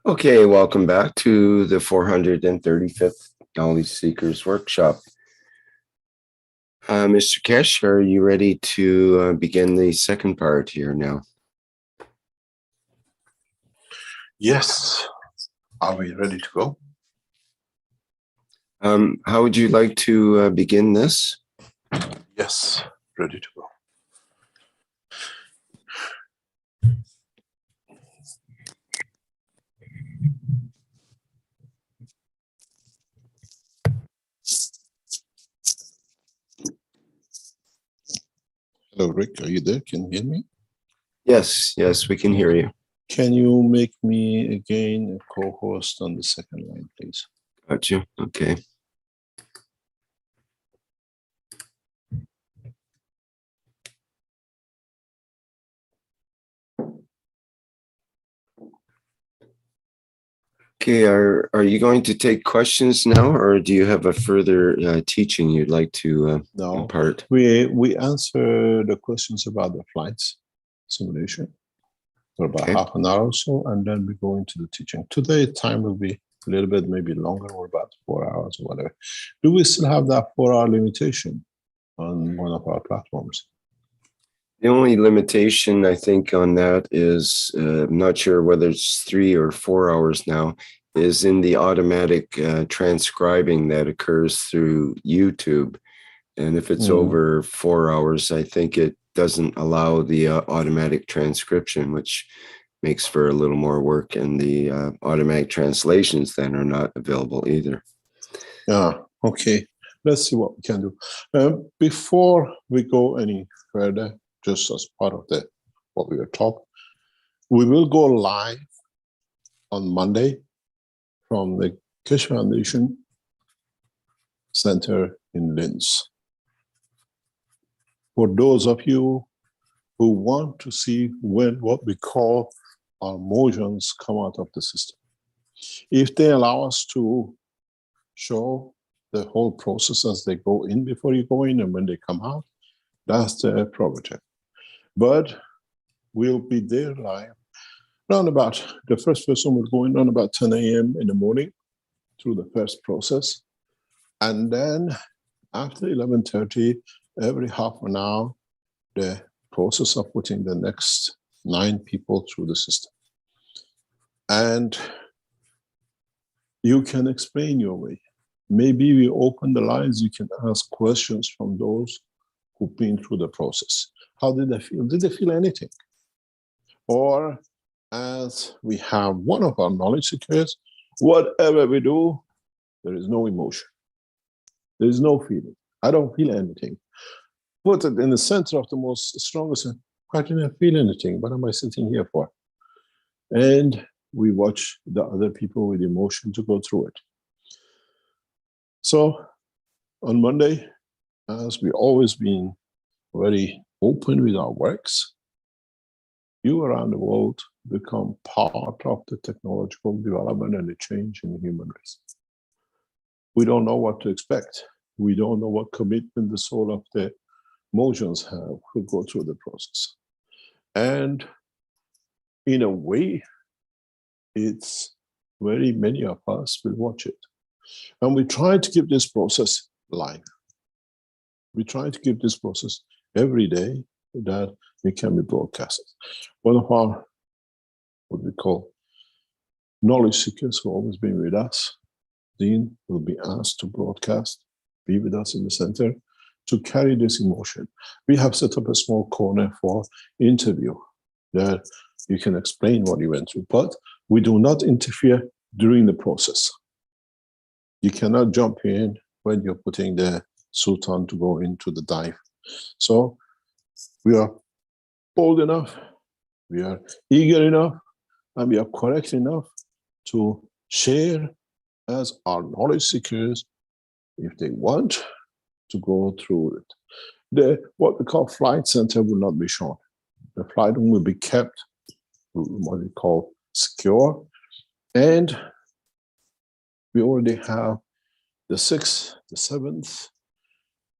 Okay, welcome back to the 435th Knowledge Seekers Workshop. Mr. Kesh, are you ready to begin the second part here now? Yes. Are we ready to go? How would you like to begin this? Yes, ready to go. Hello, Rick. Are you there? Can you hear me? Yes, we can hear you. Can you make me again a co-host on the second line, please? Got you. Okay. Okay, are you going to take questions now, or do you have a further teaching you'd like to impart? We answer the questions about the flights simulation for about half an hour or so, and then we go into the teaching. Today, time will be a little bit maybe longer, or about 4 hours or whatever. Do we still have that 4-hour limitation on one of our platforms? The only limitation I think on that is, I'm not sure whether it's 3 or 4 hours now, is in the automatic transcribing that occurs through YouTube. And if it's over 4 hours, I think it doesn't allow the automatic transcription, which makes for a little more work. And the automatic translations then are not available either. Okay. Let's see what we can do. Before we go any further, just as part of what we were taught, we will go live on Monday from the Keshe Foundation Center in Linz. For those of you who want to see when what we call our motions come out of the system, if they allow us to show the whole process as they go in before you go in and when they come out, that's the prerogative. But we'll be there live around about, the first person will go in around about 10 a.m. in the morning through the first process. And then after 11:30, every half an hour, the process of putting the next 9 people through the system. And you can explain your way. Maybe we open the lines, you can ask questions from those who've been through the process. How did they feel? Did they feel anything? Or as we have one of our knowledge seekers, whatever we do, there is no emotion. There is no feeling. I don't feel anything. Put it in the center of the most strongest, I didn't feel anything. What am I sitting here for? And we watch the other people with emotion to go through it. So on Monday, as we always been very open with our works, you around the world become part of the technological development and the change in the human race. We don't know what to expect. We don't know what commitment the soul of the motions have who go through the process. And in a way, it's very many of us will watch it. And we try to keep this process live. We try to keep this process every day that it can be broadcasted. One of our, what we call knowledge seekers who always been with us, Dean, will be asked to broadcast, be with us in the center, to carry this emotion. We have set up a small corner for interview that you can explain what you went through, but we do not interfere during the process. You cannot jump in when you're putting the suit on to go into the dive. So we are bold enough, we are eager enough, and we are correct enough to share as our knowledge seekers, if they want to go through it. What we call flight center will not be shown. The flight room will be kept what we call secure. And we already have the 6th, the 7th,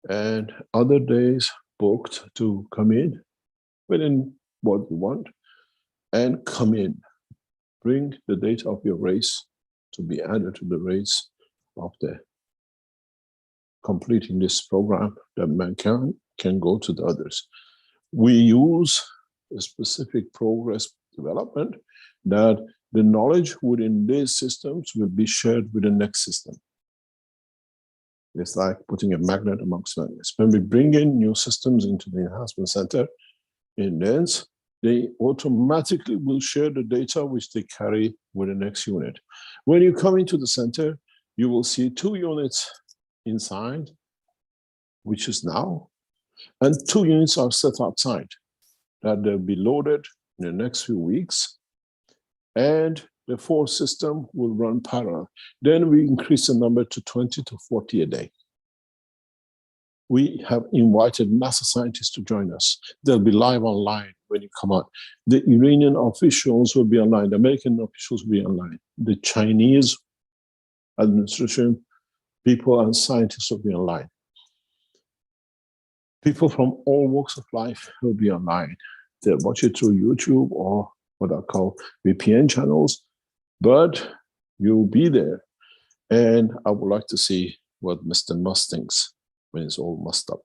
and other days booked to come in within what we want and come in. bring the data of your race to be added to the race of the completing this program, that man can go to the others. We use a specific progress development that the knowledge within these systems will be shared with the next system. It's like putting a magnet amongst magnets. When we bring in new systems into the enhancement center in NENS, they automatically will share the data which they carry with the next unit. When you come into the center, you will see 2 units inside, which is now, and 2 units are set outside that they'll be loaded in the next few weeks, and the 4th system will run parallel. Then we increase the number to 20 to 40 a day. We have invited NASA scientists to join us. They'll be live online when you come out. The Iranian officials will be online. The American officials will be online. The Chinese administration people and scientists will be online. People from all walks of life will be online. They'll watch it through YouTube or what I call VPN channels, but you'll be there. And I would like to see what Mr. Musk thinks when it's all messed up,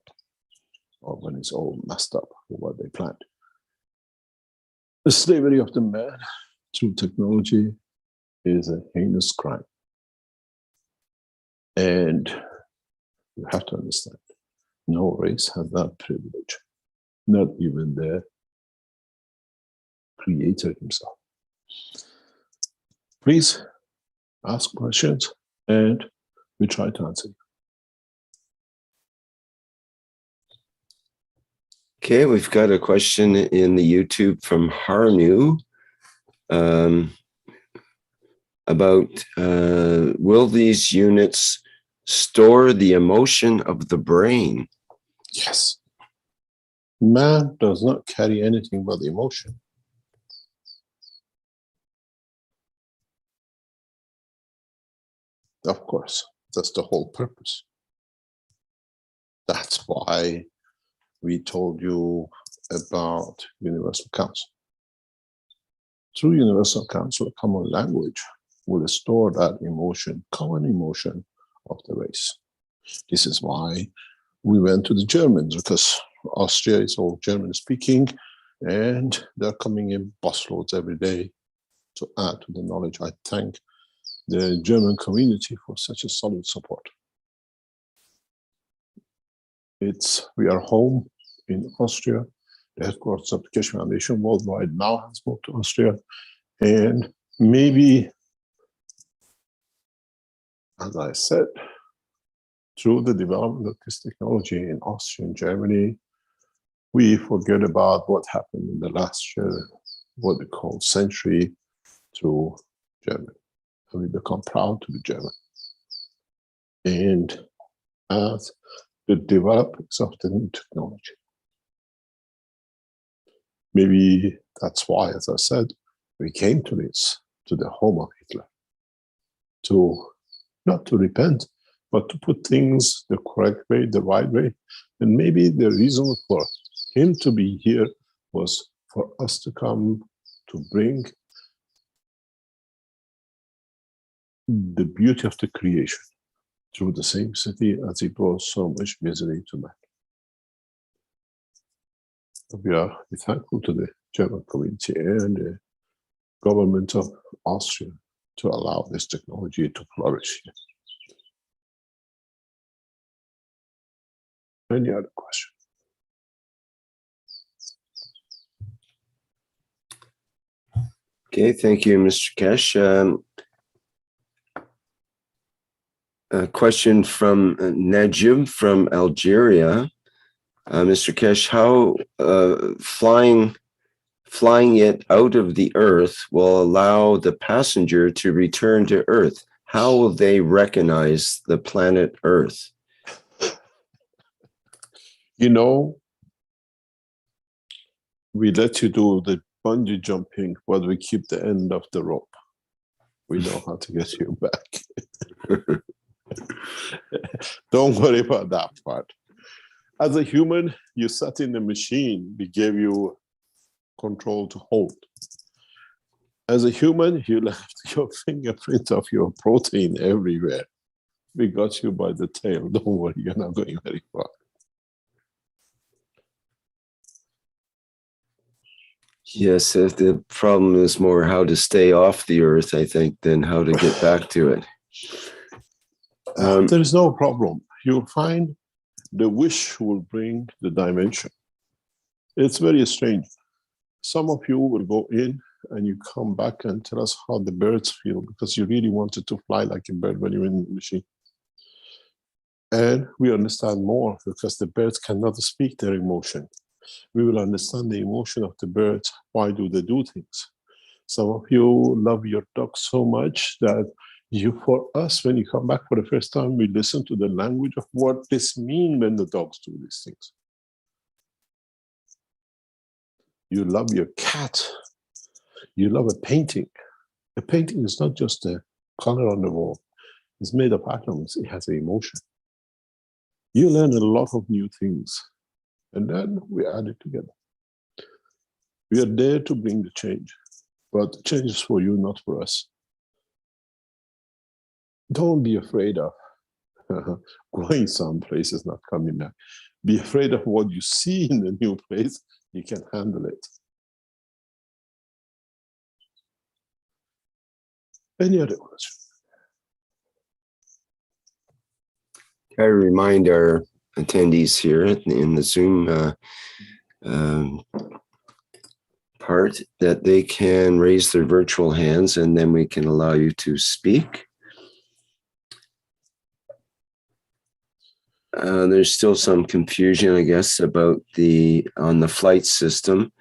or when it's all messed up for what they planned. The slavery of the man through technology is a heinous crime. And you have to understand, no race has that privilege, not even the Creator himself. Please ask questions and we try to answer. Okay, we've got a question in the YouTube from Harnu about will these units store the emotion of the brain? Yes. Man does not carry anything but emotion. Of course, that's the whole purpose. That's why we told you about Universal Council. Through Universal Council, a common language will store that emotion, common emotion of the race. This is why we went to the Germans, because Austria is all German speaking, and they're coming in busloads every day to add to the knowledge. I thank the German community for such a solid support. We are home in Austria. The headquarters of the Keshe Foundation worldwide now has moved to Austria. And maybe, as I said, through the development of this technology in Austria and Germany, we forget about what happened in the last what they call century through Germany. And we become proud to be German. And as the developers of the new technology, maybe that's why, as I said, we came to the home of Hitler, not to repent, but to put things the correct way, the right way. And maybe the reason for him to be here was for us to come to bring the beauty of the creation through the same city as he brought so much misery to man. We are thankful to the German community and the government of Austria to allow this technology to flourish. Any other question? Okay, thank you, Mr. Keshe. A question from Najib from Algeria. Mr. Keshe, how flying it out of the Earth will allow the passenger to return to Earth? How will they recognize the planet Earth? You know, we let you do the bungee jumping, but we keep the end of the rope. We know how to get you back. Don't worry about that part. As a human, you sat in the machine, we gave you control to hold. As a human, you left your fingerprint of your protein everywhere. We got you by the tail. Don't worry, you're not going very far. Yes, the problem is more how to stay off the earth, I think, than how to get back to it. There is no problem. You'll find the wish will bring the dimension. It's very strange. Some of you will go in and you come back and tell us how the birds feel because you really wanted to fly like a bird when you're in the machine. And we understand more because the birds cannot speak their emotion. We will understand the emotion of the birds. Why do they do things? Some of you love your dog so much that you, for us, when you come back for the first time, we listen to the language of what this means when the dogs do these things. You love your cat. You love a painting. A painting is not just a color on the wall. It's made of atoms. It has an emotion. You learn a lot of new things. And then we add it together. We are there to bring the change. But the change is for you, not for us. Don't be afraid of going some places, not coming back. Be afraid of what you see in the new place. You can handle it. Any other question? I remind our attendees here in the Zoom part that they can raise their virtual hands and then we can allow you to speak. There's still some confusion, I guess, about on the flight system.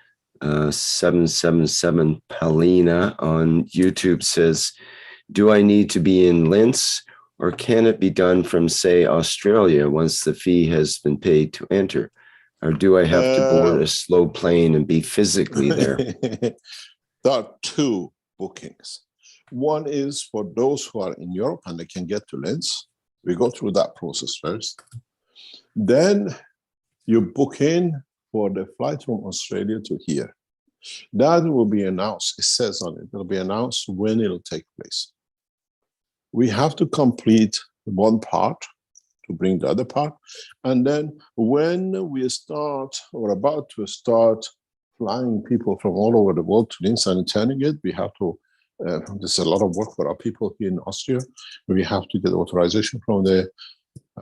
777 Palina on YouTube says, do I need to be in Linz or can it be done from, say, Australia once the fee has been paid to enter? Or do I have to board a slow plane and be physically there? There are two bookings. One is for those who are in Europe and they can get to Linz. We go through that process first. Then you book in for the flight from Australia to here. That will be announced. It says on it, it'll be announced when it'll take place. We have to complete one part to bring the other part. And then when we start or about to start flying people from all over the world to Linz and turning it, we have to, there's a lot of work for our people here in Austria. We have to get authorization from the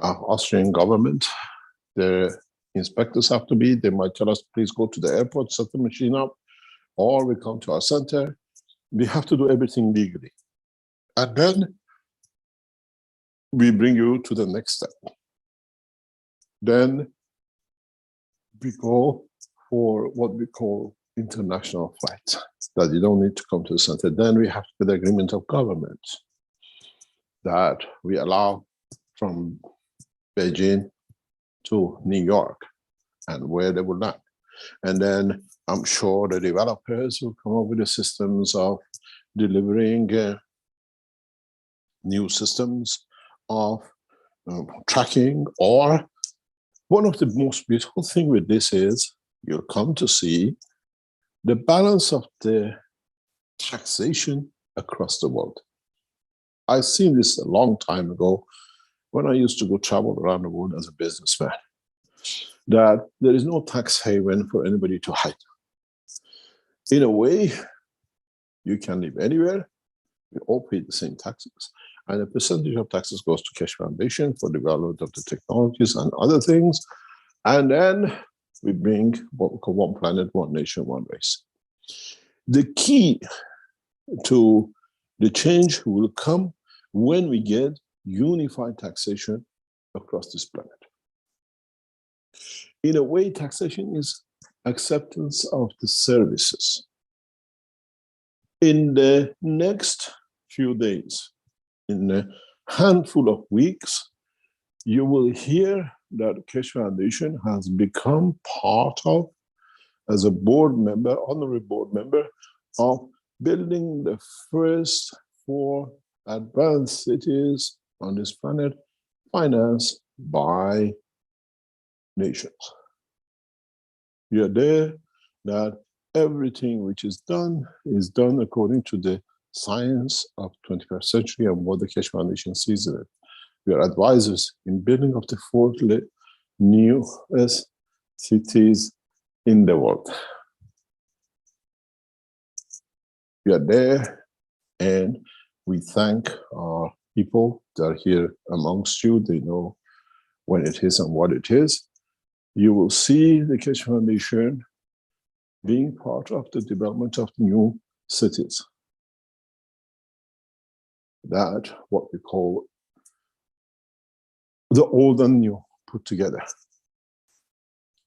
Austrian government. The inspectors have to be, they might tell us, please go to the airport, set the machine up, or we come to our center. We have to do everything legally. And then we bring you to the next step. Then we go for what we call international flights, that you don't need to come to the center. Then we have to get the agreement of government that we allow from Beijing to New York and where they will land. And then I'm sure the developers will come up with the systems of delivering new systems of tracking. Or one of the most beautiful things with this is you'll come to see the balance of the taxation across the world. I've seen this a long time ago when I used to go travel around the world as a businessman, that there is no tax haven for anybody to hide. In a way, you can live anywhere, we all pay the same taxes, and a percentage of taxes goes to Keshe Foundation for development of the technologies and other things, and then we bring what we call one planet, one nation, one race. The key to the change will come when we get unified taxation across this planet. In a way, taxation is acceptance of the services. In the next few days, in a handful of weeks, you will hear that Keshe Foundation has become part of, as a board member, honorary board member, of building the first 4 advanced cities on this planet, financed by nations. We are there that everything which is done according to the science of 21st century and what the Keshe Foundation sees in it. We are advisors in building of the 4 newest cities in the world. We are there, and we thank our people that are here amongst you. They know when it is and what it is. You will see the Keshe Foundation being part of the development of new cities. That, what we call the old and new put together.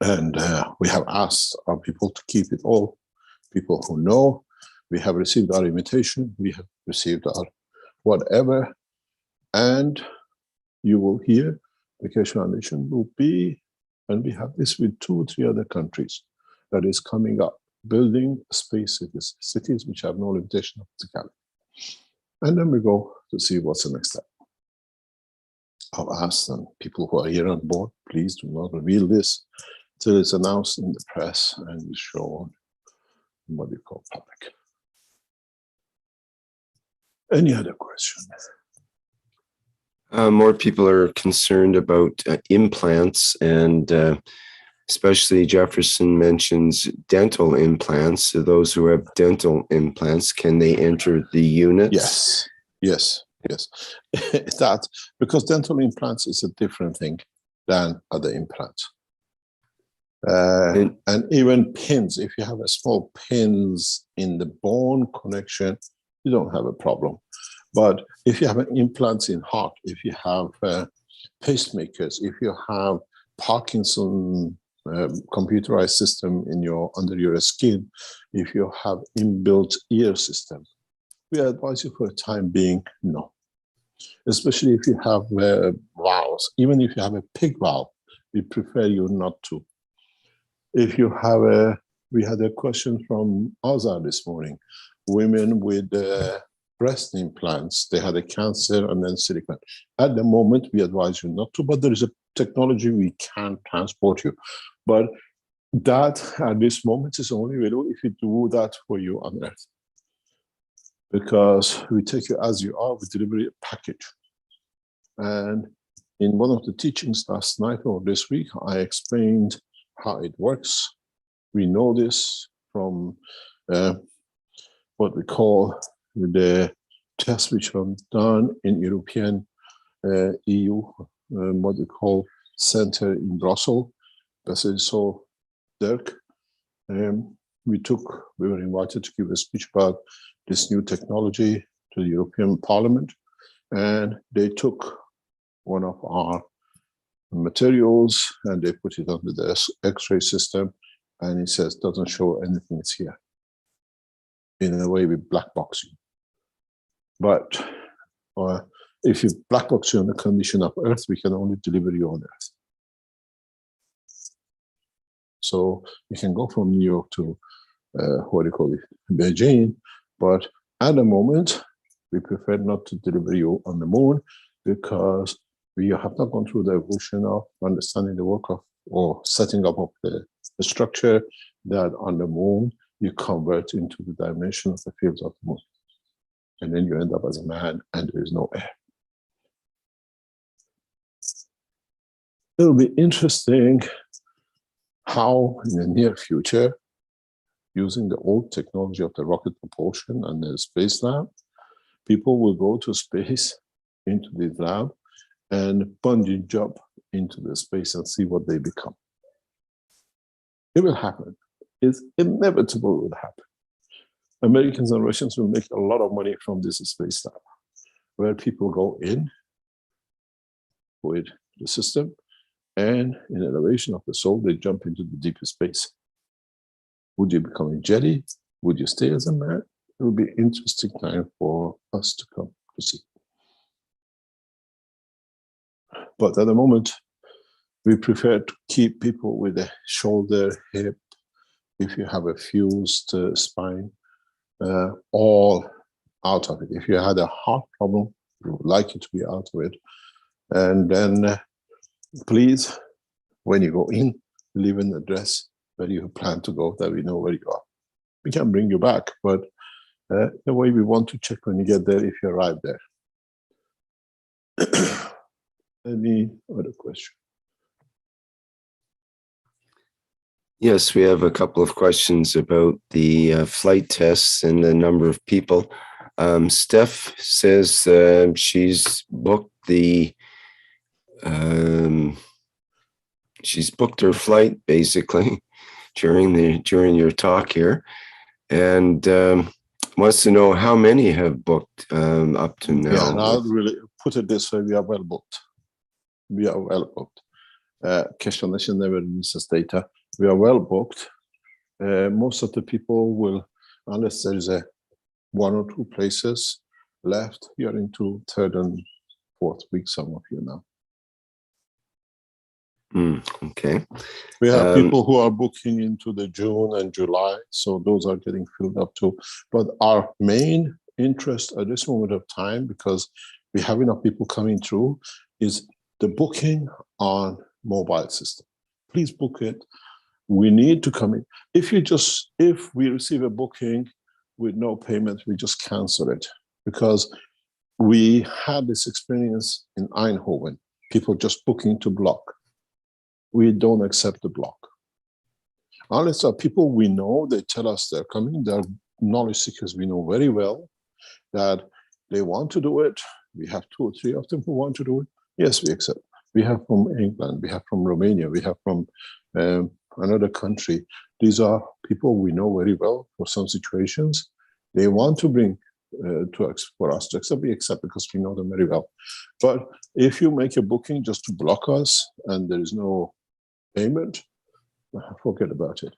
And we have asked our people to keep it all. People who know, we have received our invitation, we have received our whatever, and you will hear the Keshe Foundation will be, and we have this with 2 or 3 other countries, that is coming up, building space cities, cities which have no limitation of physicality. And then we go to see what's the next step. I've asked them, people who are here on board, please do not reveal this till it's announced in the press and is shown in what we call public. Any other questions? More people are concerned about implants, and especially Jefferson mentions dental implants. So those who have dental implants, can they enter the units? Yes, yes, yes. That, because dental implants is a different thing than other implants. And even pins, if you have a small pins in the bone connection, you don't have a problem. But if you have an implants in heart, if you have pacemakers, if you have Parkinson computerized system in under your skin, if you have inbuilt ear system, we advise you for the time being, no. Especially if you have valves, even if you have a pig valve, we prefer you not to. If you have we had a question from Azar this morning, women with breast implants, they had a cancer and then silicone. At the moment, we advise you not to, but there is a technology we can transport you. But that at this moment is only available if you do that for you on Earth. Because we take you as you are, we deliver a package. And in one of the teachings last night or this week, I explained how it works. We know this from what we call the tests which are done in European EU, what we call center in Brussels. So Dirk, we were invited to give a speech about this new technology to the European Parliament, and they took one of our materials and they put it under the X-ray system, and it says doesn't show anything is here. In a way, we black box you. But if you black box you on the condition of Earth, we can only deliver you on Earth. So you can go from New York to what do you call it, Beijing, but at the moment we prefer not to deliver you on the moon because we have not gone through the evolution of understanding the work of or setting up of the structure that on the moon you convert into the dimension of the fields of the moon. And then you end up as a man and there is no air. It'll be interesting how in the near future, using the old technology of the rocket propulsion and the space lab, people will go to space into the lab and bungee jump into the space and see what they become. It will happen. It's inevitable it will happen. Americans and Russians will make a lot of money from this space lab, where people go in with the system and in elevation of the soul, they jump into the deeper space. Would you become a Jedi? Would you stay as a man? It will be an interesting time for us to come to see. But at the moment, we prefer to keep people with a shoulder, hip, if you have a fused spine, all out of it. If you had a heart problem, we would like you to be out of it. And then please, when you go in, leave an address where you plan to go, that we know where you are. we can bring you back, but the way we want to check when you get there if you arrive there. Any other question? Yes, we have a couple of questions about the flight tests and the number of people. Steph says she's booked she's booked her flight basically during your talk here, and wants to know how many have booked up to now. Yeah, and I'll really put it this way: we are well booked. We are well booked. Keshe Foundation never misses data. We are well booked. Most of the people will, unless there is one or two places left, you're into third and fourth week, some of you now. Okay. We have people who are booking into the June and July, so those are getting filled up too. But our main interest at this moment of time, because we have enough people coming through, is the booking on mobile system. Please book it. We need to come in. If we receive a booking with no payment, we just cancel it, because we had this experience in Eindhoven, people just booking to block. We don't accept the block. Unless there are people we know, they tell us they're coming, they're knowledge seekers we know very well, that they want to do it. We have 2 or 3 of them who want to do it. Yes, we accept. We have from England, we have from Romania, we have from another country. These are people we know very well for some situations. They want to bring for us to accept, we accept because we know them very well. But if you make a booking just to block us and there is no payment, forget about it.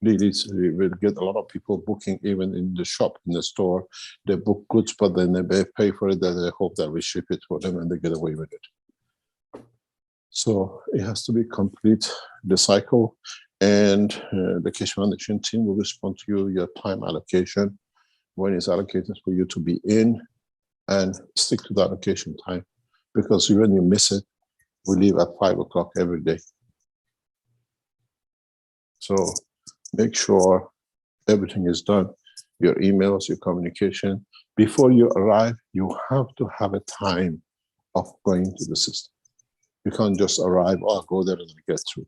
We will get a lot of people booking even in the shop, in the store. They book goods, but then they pay for it, then they hope that we ship it for them and they get away with it. So it has to be complete, the cycle, and the Keshe Foundation team will respond to you, your time allocation, when it's allocated for you to be in, and stick to the allocation time. Because when you miss it, we leave at 5 o'clock every day. So make sure everything is done, your emails, your communication. Before you arrive, you have to have a time of going to the system. You can't just arrive, oh, I'll go there and get through.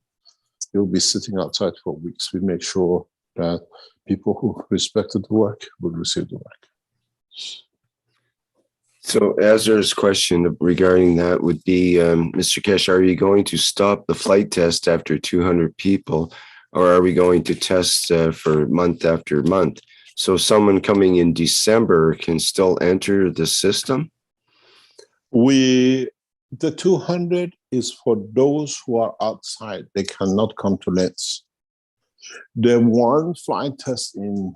You'll be sitting outside for weeks. We make sure that people who respected the work will receive the work. So Azar's question regarding that would be, Mr. Keshe, are you going to stop the flight test after 200 people, or are we going to test for month after month? So someone coming in December can still enter the system? The 200 is for those who are outside. They cannot come to Linz. The one flight test in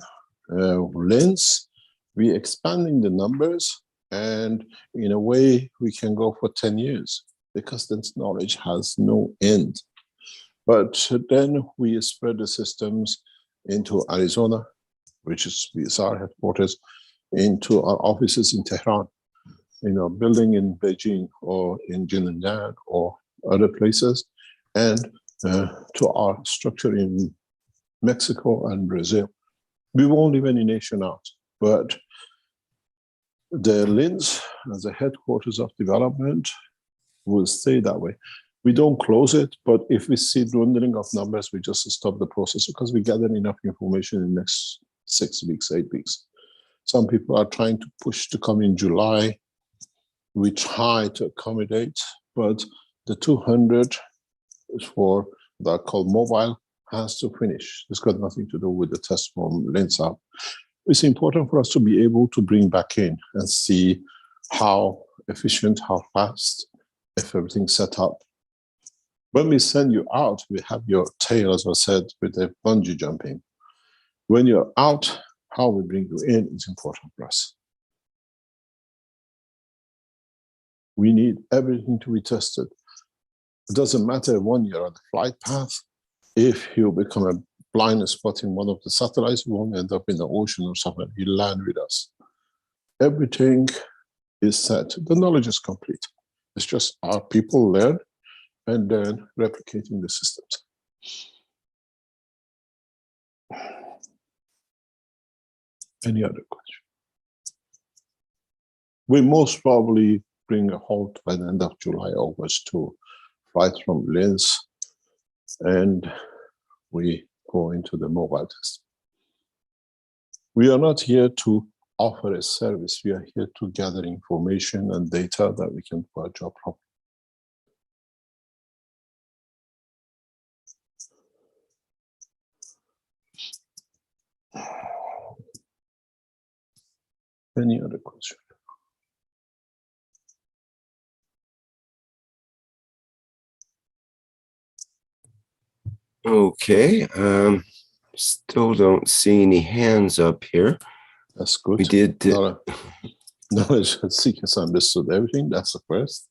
Linz, we're expanding the numbers, and in a way we can go for 10 years because this knowledge has no end. But then we spread the systems into Arizona, which is our headquarters, into our offices in Tehran, building in Beijing or in Jinjiang or other places, and to our structure in Mexico and Brazil. We won't leave any nation out, but the Linz as a headquarters of development will stay that way. We don't close it, but if we see dwindling of numbers, we just stop the process because we gather enough information in the next 6 weeks, 8 weeks. Some people are trying to push to come in July. We try to accommodate, but the 200 for that called mobile has to finish. It's got nothing to do with the test from Linz up. It's important for us to be able to bring back in and see how efficient, how fast, if everything's set up. When we send you out, we have your tail, as I said, with the bungee jumping. When you're out, how we bring you in is important for us. We need everything to be tested. It doesn't matter when you're on the flight path. If you become a blind spot in one of the satellites, you won't end up in the ocean or somewhere. You land with us. Everything is set. The knowledge is complete. It's just our people learn and then replicating the systems. Any other question? We most probably bring a halt by the end of July, August to flights from Linz, and we go into the mobile test. We are not here to offer a service. We are here to gather information and data that we can do our job properly. Any other question? Okay. Still don't see any hands up here. That's good. We did. Knowledge seekers understood everything. That's the first.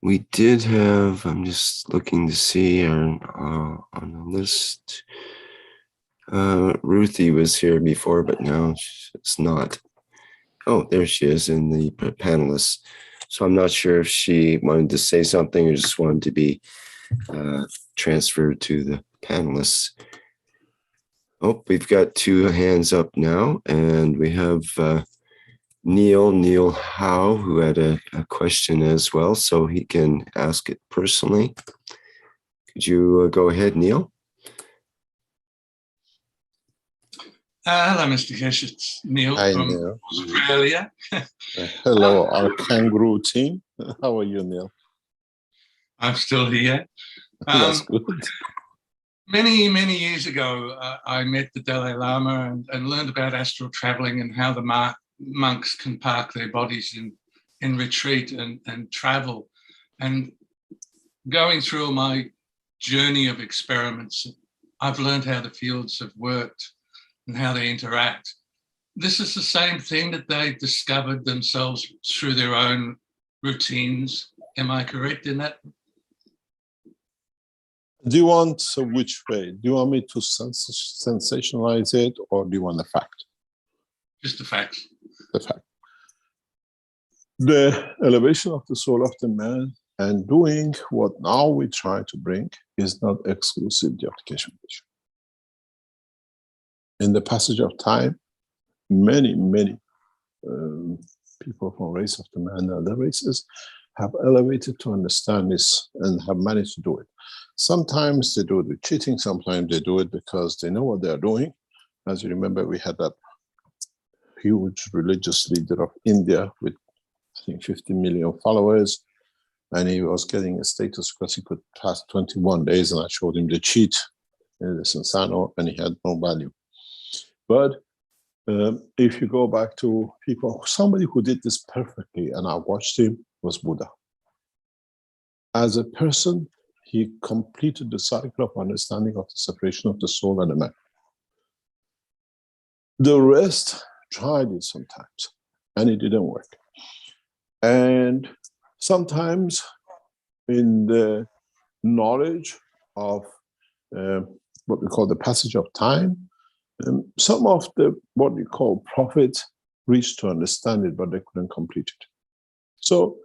We did have. I'm just looking to see on the list. Ruthie was here before, but now it's not. Oh, there she is in the panelists. So I'm not sure if she wanted to say something or just wanted to be transferred to the panelists. Oh, we've got two hands up now, and we have Neil Howe, who had a question as well, so he can ask it personally. Could you go ahead, Neil? Hello, Mr. Kesh. It's Neil Hi, from Neil. Australia. Hello, our kangaroo team. How are you, Neil? I'm still here. That's good. Many years ago, I met the Dalai Lama and learned about astral traveling and how the monks can park their bodies in retreat and travel. And going through my journey of experiments, I've learned how the fields have worked and how they interact. This is the same thing that they discovered themselves through their own routines. Am I correct in that? Do you want which way? Do you want me to sensationalize it, or do you want the fact? Just the facts. The fact. The elevation of the soul of the man and doing what now we try to bring is not exclusive the application issue. In the passage of time, many people from race of the man and other races have elevated to understand this and have managed to do it. Sometimes they do it with cheating, sometimes they do it because they know what they're doing. As you remember, we had that huge religious leader of India with, I think, 50 million followers, and he was getting a status because he could pass 21 days, and I showed him the cheat in the Sansano, and he had no value. But if you go back to people, somebody who did this perfectly, and I watched him, was Buddha. As a person, he completed the cycle of understanding of the separation of the soul and the man. The rest tried it sometimes, and it didn't work. And sometimes in the knowledge of what we call the passage of time, some of the, what we call prophets, reached to understand it, but they couldn't complete it. So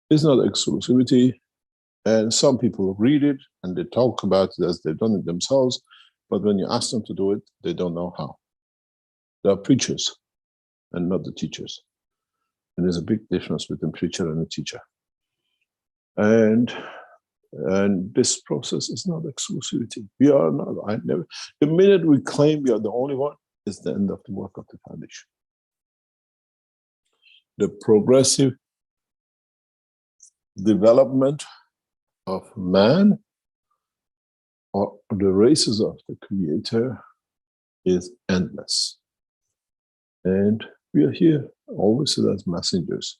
it's not exclusivity. And some people read it and they talk about it as they've done it themselves, but when you ask them to do it, they don't know how. They are preachers and not the teachers. And there's a big difference between a preacher and a teacher. And this process is not exclusivity. We are not, the minute we claim we are the only one, is the end of the work of the foundation. The progressive development of man or the races of the Creator is endless. And we are here always as messengers,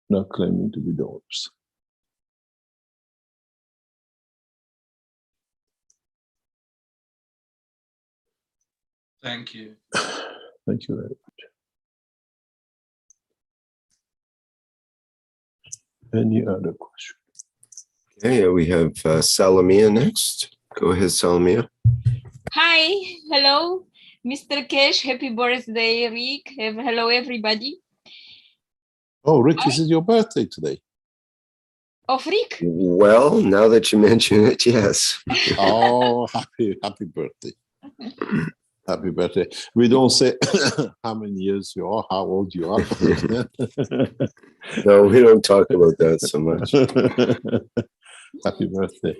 not claiming to be the owners. Thank you. Thank you very much. Any other question? Okay, we have Salamia next. Go ahead, Salamia. Hi, hello, Mr. Kesh. Happy birthday, Rick. Hello, everybody. Oh, Rick, is it your birthday today? Of Rick? Well, now that you mention it, yes. Oh, happy birthday. Happy birthday. We don't say how many years you are, how old you are. No, we don't talk about that so much. Happy birthday.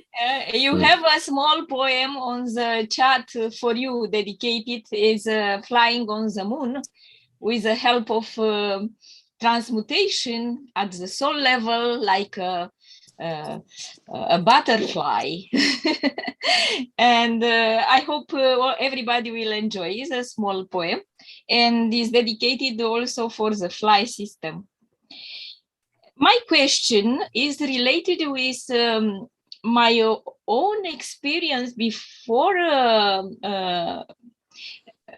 You have a small poem on the chat for you dedicated is Flying on the Moon with the help of transmutation at the soul level, like a butterfly. And I hope everybody will enjoy. It's a small poem and is dedicated also for the fly system. My question is related with my own experience before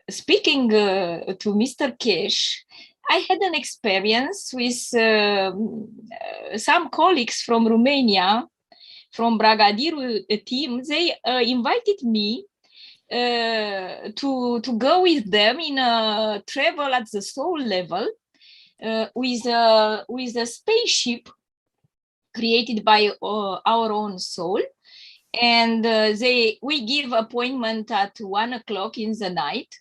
speaking to Mr. Kesh. I had an experience with some colleagues from Romania, from Bragadiru team. They invited me to go with them in a travel at the soul level with a spaceship created by our own soul. And we give appointment at 1 o'clock in the night.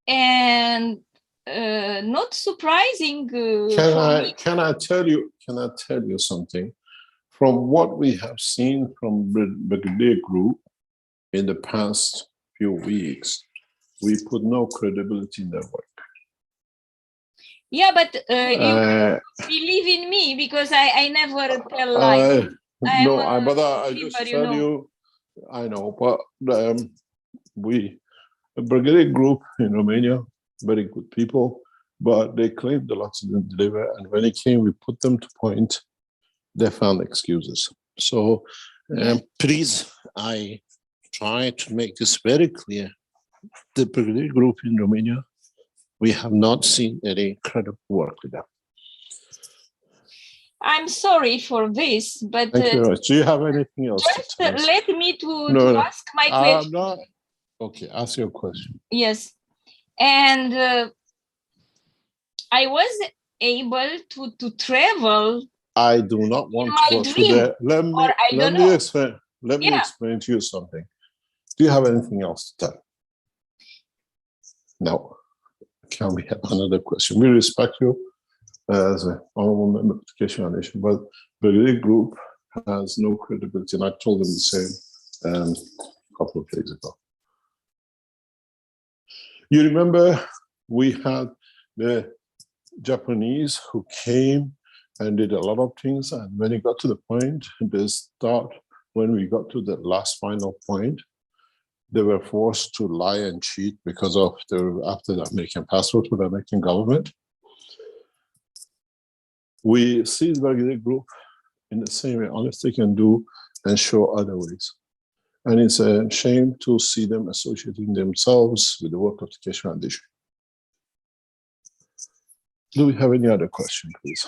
And not surprising. Can I tell you something? From what we have seen from Brigadier Group in the past few weeks, we put no credibility in their work. Yeah, but you believe in me because I never tell lies. I just tell you, I know, but the Brigadier Group in Romania, very good people, but they claimed the lots didn't deliver. And when it came, we put them to point, they found excuses. So please, I try to make this very clear. The Brigadier Group in Romania, we have not seen any credible work with them. I'm sorry for this, but thank you very much. Do you have anything else? Just let me to ask my question. Okay, ask your question. Yes, and I was able to travel. I do not want to go through that. Let me explain. Let me explain to you something. Do you have anything else to tell? No. Can we have another question? We respect you as an honorable member of the Education Foundation, but the group has no credibility, and I told them the same a couple of days ago. You remember we had the Japanese who came and did a lot of things, and when it got to the point, when we got to the last final point, they were forced to lie and cheat because of after the American passport with the American government. We see the Brigadier Group in the same way, unless they can do and show other ways. And it's a shame to see them associating themselves with the work of the Keshe Foundation. Do we have any other question, please?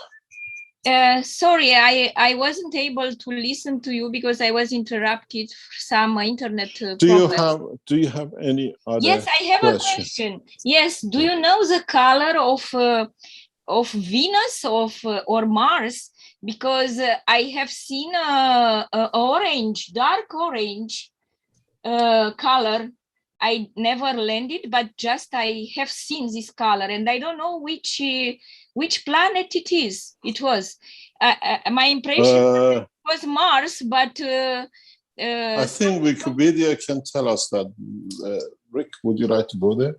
Sorry, I wasn't able to listen to you because I was interrupted for some internet problems. Do you have any other Yes, I have a question. Yes, do you know the color of Venus or Mars? Because I have seen a orange, dark orange color. I never landed, but just I have seen this color, and I don't know which planet it is. It was my impression was Mars, but I think Wikipedia can tell us that. Rick, would you like to go there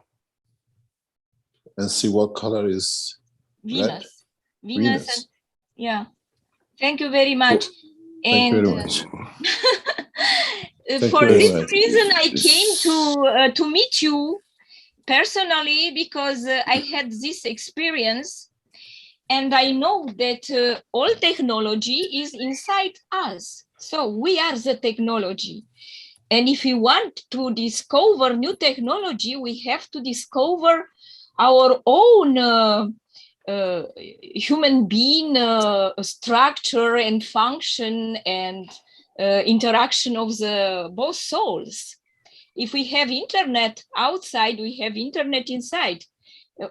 and see what color is Venus? Venus. And, yeah. Thank you very much. Thank you very much. For this reason, I came to meet you personally because I had this experience, and I know that all technology is inside us. So we are the technology. And if we want to discover new technology, we have to discover our own human being structure and function and interaction of the both souls. If we have internet outside, we have internet inside.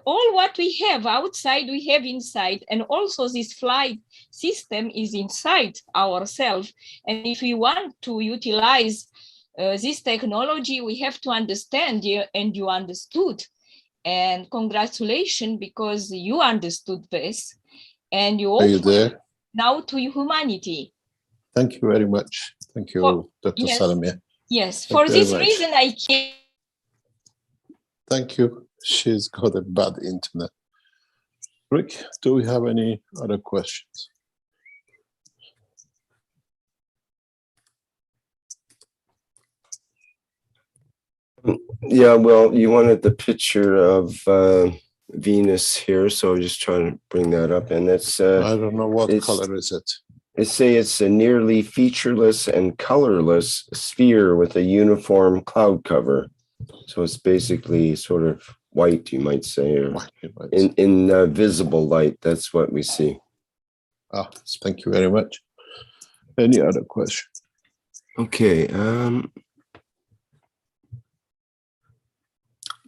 All what we have outside, we have inside. And also this flight system is inside ourselves. And if we want to utilize this technology we have to understand, and you understood. And congratulations, because you understood this, and you Are you offer there? now to humanity. Thank you very much. Thank you, Dr. Yes. Salameh. Yes, Thank for you very this much. reason I came. Thank you. She's got a bad internet. Rick, do we have any other questions? Yeah, well, you wanted the picture of Venus here, so I'm just trying to bring that up. And it's I don't know what it's- color is it. they say it's a nearly featureless and colorless sphere with a uniform cloud cover. So it's basically sort of white, you might say, or in visible light. That's what we see. Ah, thank you very much. Any other question? Okay.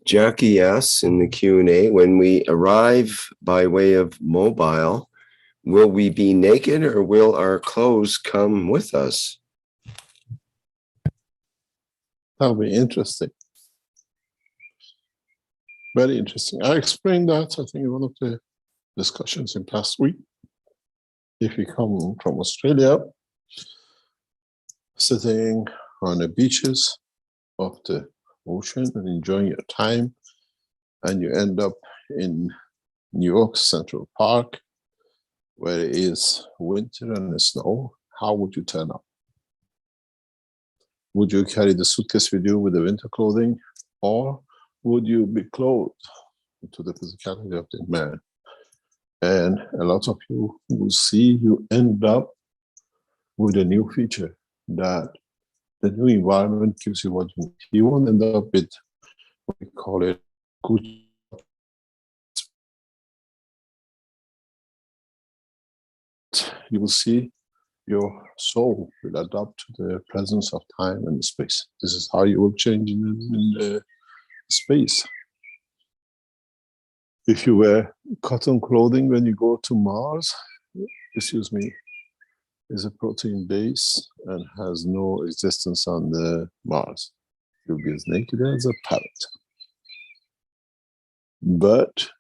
Jackie asks in the Q&A, when we arrive by way of mobile, will we be naked or will our clothes come with us? That'll be interesting. Very interesting. I explained that, I think, in one of the discussions in past week. If you come from Australia, sitting on the beaches of the ocean and enjoying your time, and you end up in New York Central Park, where it is winter and the snow, how would you turn up? Would you carry the suitcase with you with the winter clothing, or would you be clothed to the physicality of the man? And a lot of you will see you end up with a new feature that the new environment gives you what you need. You won't end up with what we call it good. You will see your soul will adapt to the presence of time and space. This is how you will change in the space. If you wear cotton clothing when you go to Mars, excuse me, is a protein base and has no existence on the Mars. You'll be as naked as a parrot. But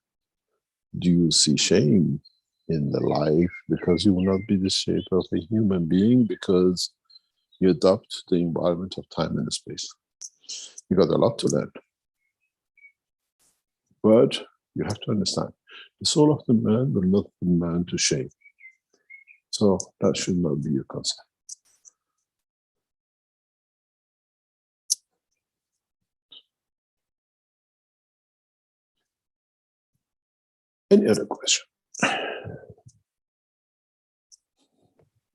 do you see shame in the life because you will not be the shape of a human being because you adopt the environment of time and space? You got a lot to learn. But you have to understand, the soul of the man will not put man to shame. So that should not be your concern. Any other question?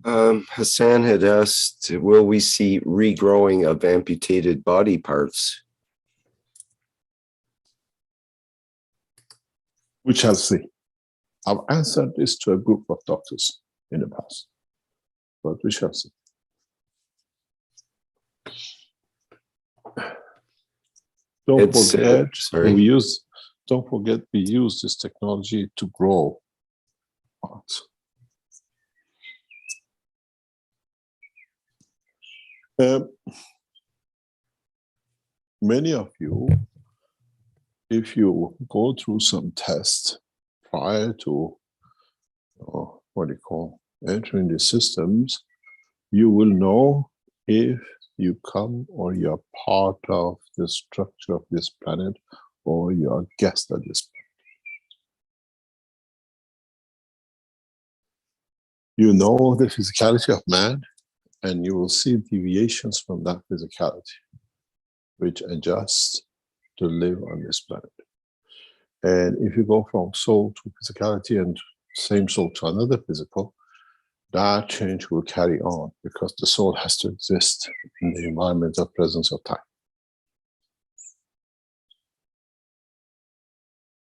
Hassan had asked, will we see regrowing of amputated body parts? We shall see. I've answered this to a group of doctors in the past, but we shall see. Don't forget, we use this technology to grow parts. Many of you, if you go through some tests prior to what do you call entering the systems, you will know if you come or you're part of the structure of this planet or you're a guest at this planet. You know the physicality of man, and you will see deviations from that physicality, which adjusts to live on this planet. And if you go from soul to physicality and same soul to another physical, that change will carry on because the soul has to exist in the environment of presence of time.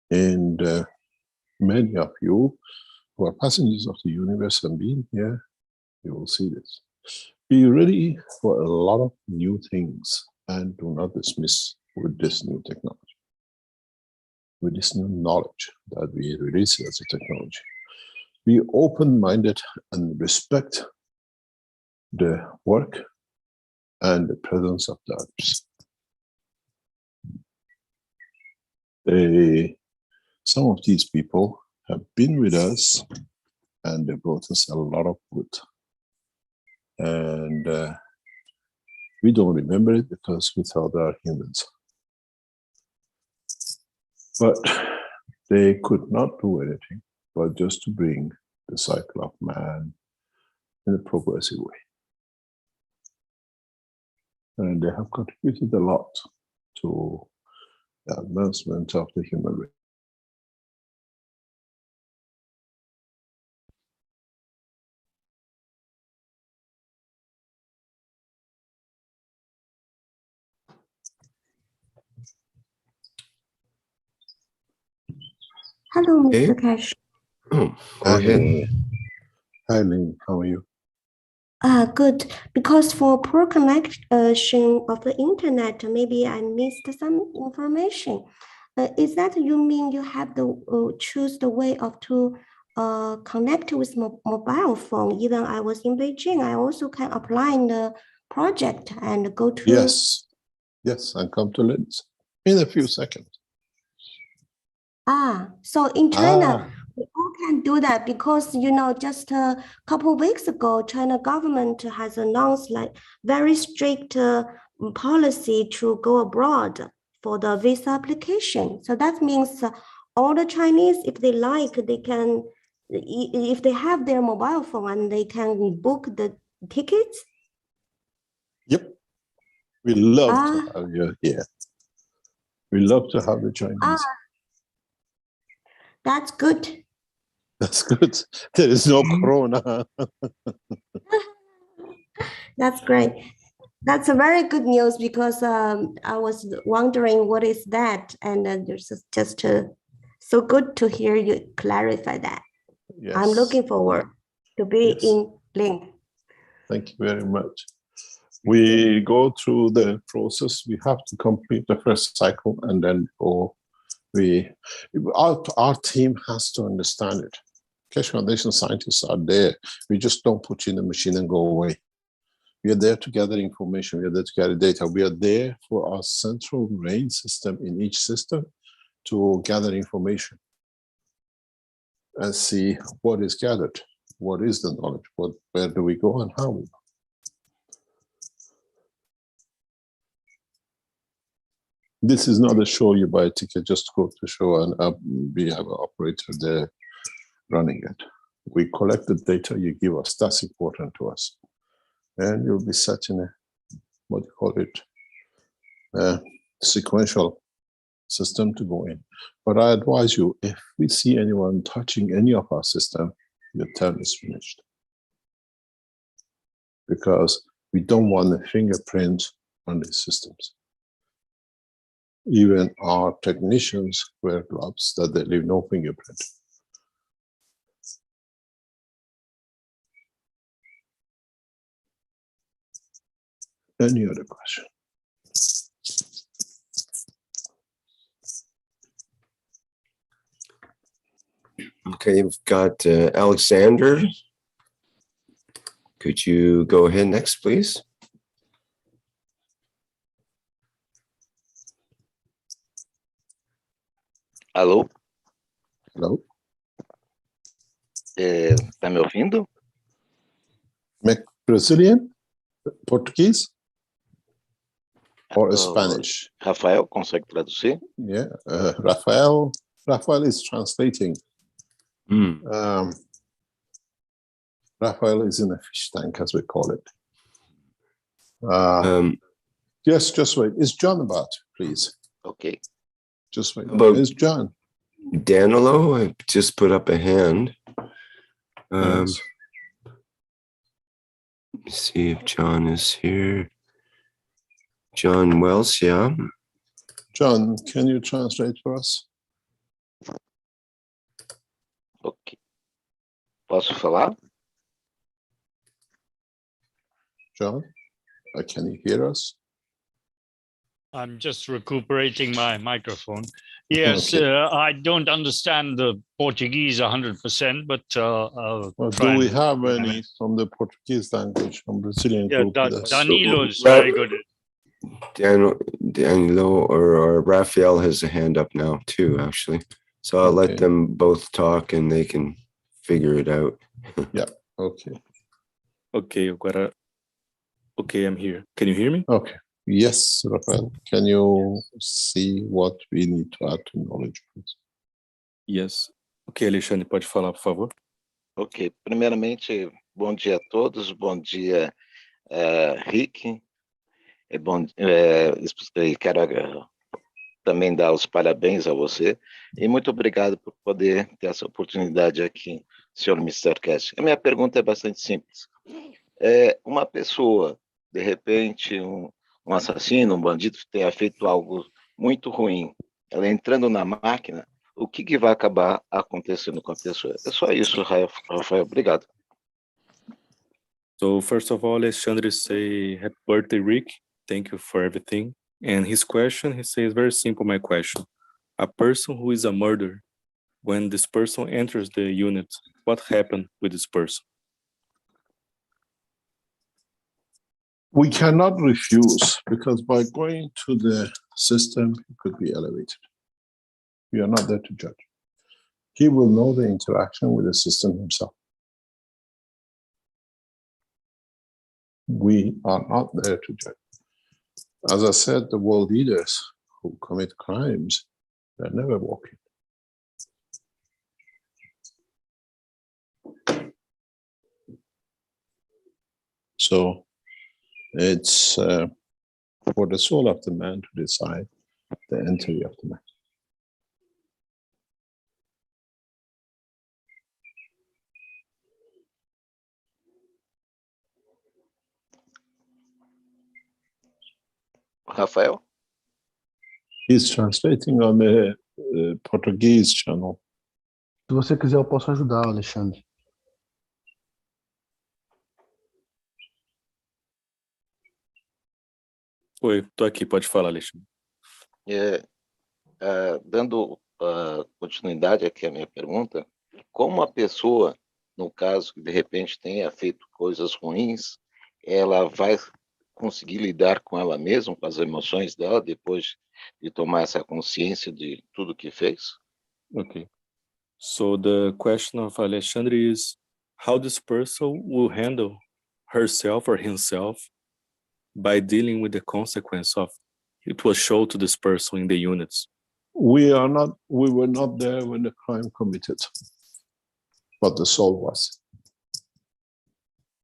And many of you who are passengers of the universe and being here, you will see this. Be ready for a lot of new things and do not dismiss with this new technology, with this new knowledge that we release as a technology. Be open-minded and respect the work and the presence of the others. Some of these people have been with us and they brought us a lot of good. And we don't remember it because we thought they are humans. But they could not do anything but just to bring the cycle of man in a progressive way. And they have contributed a lot to the advancement of the human race. Hello, Okay. Mr. Cash. Oh, go ahead. Hi, Lynn, how are you? Good. Because for poor connection of the internet, maybe I missed some information. Is that you mean you have to choose the way of to connect with mobile phone? Even I was in Beijing, I also can apply in the project and go to. Yes, yes, and come to Linz in a few seconds. So in China, we all can do that because, you know, just a couple of weeks ago, China government has announced like very strict policy to go abroad for the visa application. So that means all the Chinese, if they like, they can, if they have their mobile phone and they can book the tickets. Yep, we love to have you here. We love to have the Chinese. That's good. That's good. There is no corona. That's great. That's a very good news because I was wondering what is that, and there's just so good to hear you clarify that. Yes. I'm looking forward to be Yes. in Link. Thank you very much. We go through the process. We have to complete the first cycle, and then our team has to understand it. Keshe Foundation scientists are there. We just don't put you in the machine and go away. We are there to gather information. We are there to gather data. We are there for our central brain system in each system to gather information and see what is gathered, what is the knowledge, where do we go and how we go. This is not a show you buy a ticket just to go to the show and we have an operator there running it. We collect the data you give us. That's important to us. And you'll be set in a, what do you call it, a sequential system to go in. But I advise you, if we see anyone touching any of our system, your term is finished. Because we don't want a fingerprint on these systems. Even our technicians wear gloves that they leave no fingerprint. Any other question? Okay, we've got Alexander. Could you go ahead next, please? Alô? Hello? Tá me ouvindo? Brazilian? Portuguese? Or Spanish? Rafael, consegue traduzir? Yeah, Rafael is translating. Rafael is in a fish tank, as we call it. Yes, just wait. Is John about, please? Okay. Just wait. Is John? Danilo, I just put up a hand. Yes. Let's see if John is here. John Wells, yeah. John, can you translate for us? Ok. Posso falar? John, can you hear us? I'm just recuperating my microphone. Yes, Okay. I don't understand the Portuguese 100%, but I'll Well, try do we and have any from the Portuguese language from Brazilian yeah, group with us? Danilo's Ra- very good. Danilo or Raphael has a hand up now too, actually. So I'll Okay. let them both talk and they can figure it out. Okay. Ok, agora. Ok, I'm here. Can you hear me? Okay. Yes, Rafael. Can you see what we need to add to knowledge, please? Yes. Ok, Alexandre, pode falar, por favor. Ok, primeiramente, bom dia a todos, bom dia, Rick, e quero também dar os parabéns a você, e muito obrigado por poder ter essa oportunidade aqui, senhor Mr. Cash. A minha pergunta é bastante simples. Uma pessoa, de repente, um assassino, um bandido que tenha feito algo muito ruim, ela entrando na máquina, o que vai acabar acontecendo com a pessoa? É só isso, Rafael. Obrigado. So, first of all, Alexandre say happy birthday, Rick. Thank you for everything. And his question, he says, very simple, my question. A person who is a murderer, when this person enters the unit, what happened with this person? We cannot refuse because by going to the system, it could be elevated. We are not there to judge. He will know the interaction with the system himself. We are not there to judge. As I said, the world leaders who commit crimes, they're never walking. So it's for the soul of the man to decide the entry of the man. Rafael? He's translating on the Portuguese channel. Se você quiser, eu posso ajudar, Alexandre. Oi, tô aqui, pode falar, Alexandre. Dando continuidade aqui à minha pergunta, como a pessoa, no caso que de repente tenha feito coisas ruins, ela vai conseguir lidar com ela mesma, com as emoções dela, depois de tomar essa consciência de tudo que fez? Okay. So the question of Alexandre is how this person will handle herself or himself by dealing with the consequence of it was shown to this person in the units. We were not there when the crime committed, but the soul was.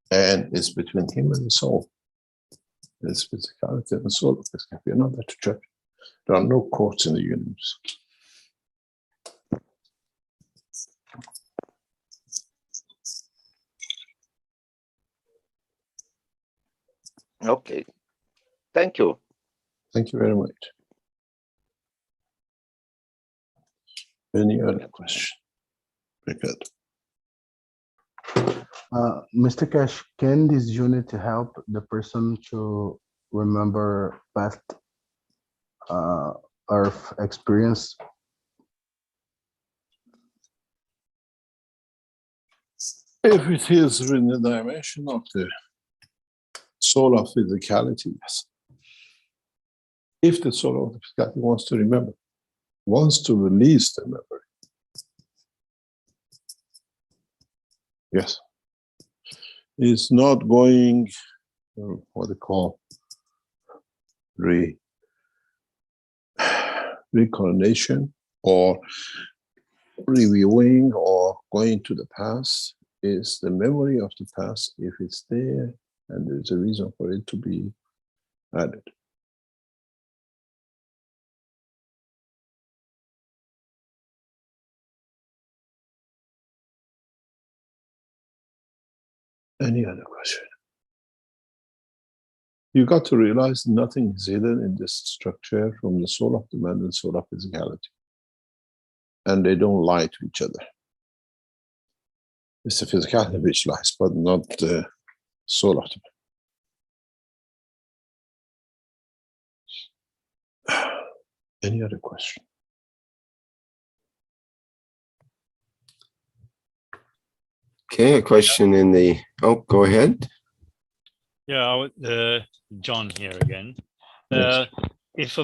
And it's between him and the soul. It's physicality and the soul. We are not there to judge. There are no courts in the universe. Ok. Thank you. Thank you very much. Any other question? Very good. Mr. Cash, can this unit help the person to remember past Earth experience? If it is in the dimension of the soul of physicality, yes. If the soul of the physicality wants to remember, wants to release the memory, yes. It's not going, what they call, reincarnation or reviewing or going to the past. Is the memory of the past, if it's there and there's a reason for it to be added. Any other question? You got to realize nothing is hidden in this structure from the soul of the man and soul of physicality. And they don't lie to each other. It's the physicality which lies, but not the soul of the man. Any other question? Okay, a question in the, oh, go ahead. Yeah, John here again. Yes. If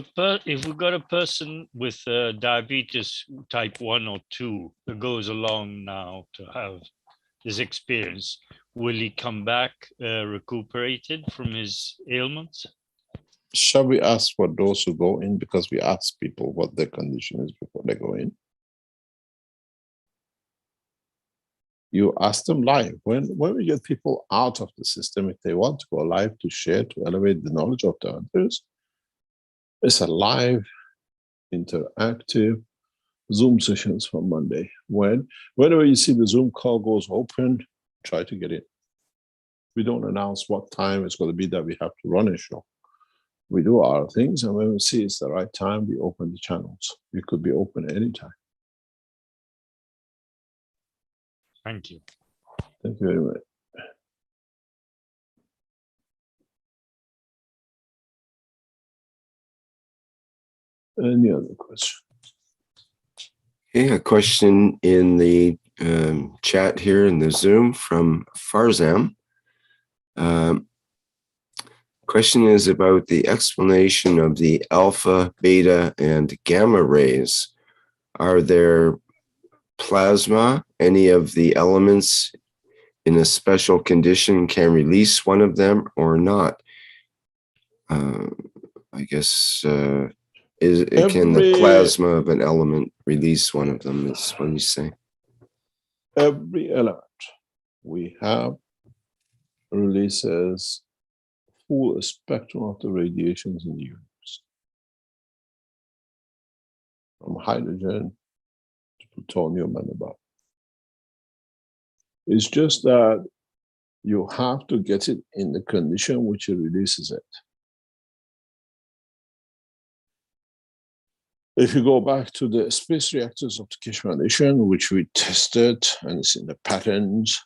we got a person with diabetes type 1 or 2 that goes along now to have this experience, will he come back recuperated from his ailments? Shall we ask for those who go in, because we ask people what their condition is before they go in? You ask them live. When we get people out of the system, if they want to go live to share, to elevate the knowledge of the others, it's a live, interactive Zoom sessions from Monday. Whenever you see the Zoom call goes open, try to get in. We don't announce what time it's going to be that we have to run a show. We do our things, and when we see it's the right time, we open the channels. We could be open anytime. Thank you. Thank you very much. Any other questions? Okay, a question in the chat here in the Zoom from Farzam. Question is about the explanation of the alpha, beta, and gamma rays. Are there plasma, any of the elements in a special condition can release one of them or not? I guess can the plasma of an element release one of them, is what you say? Every element we have releases full spectrum of the radiations in the universe, from hydrogen to plutonium and above. It's just that you have to get it in the condition which it releases it. If you go back to the space reactors of the Keshe Foundation, which we tested, and it's in the patents,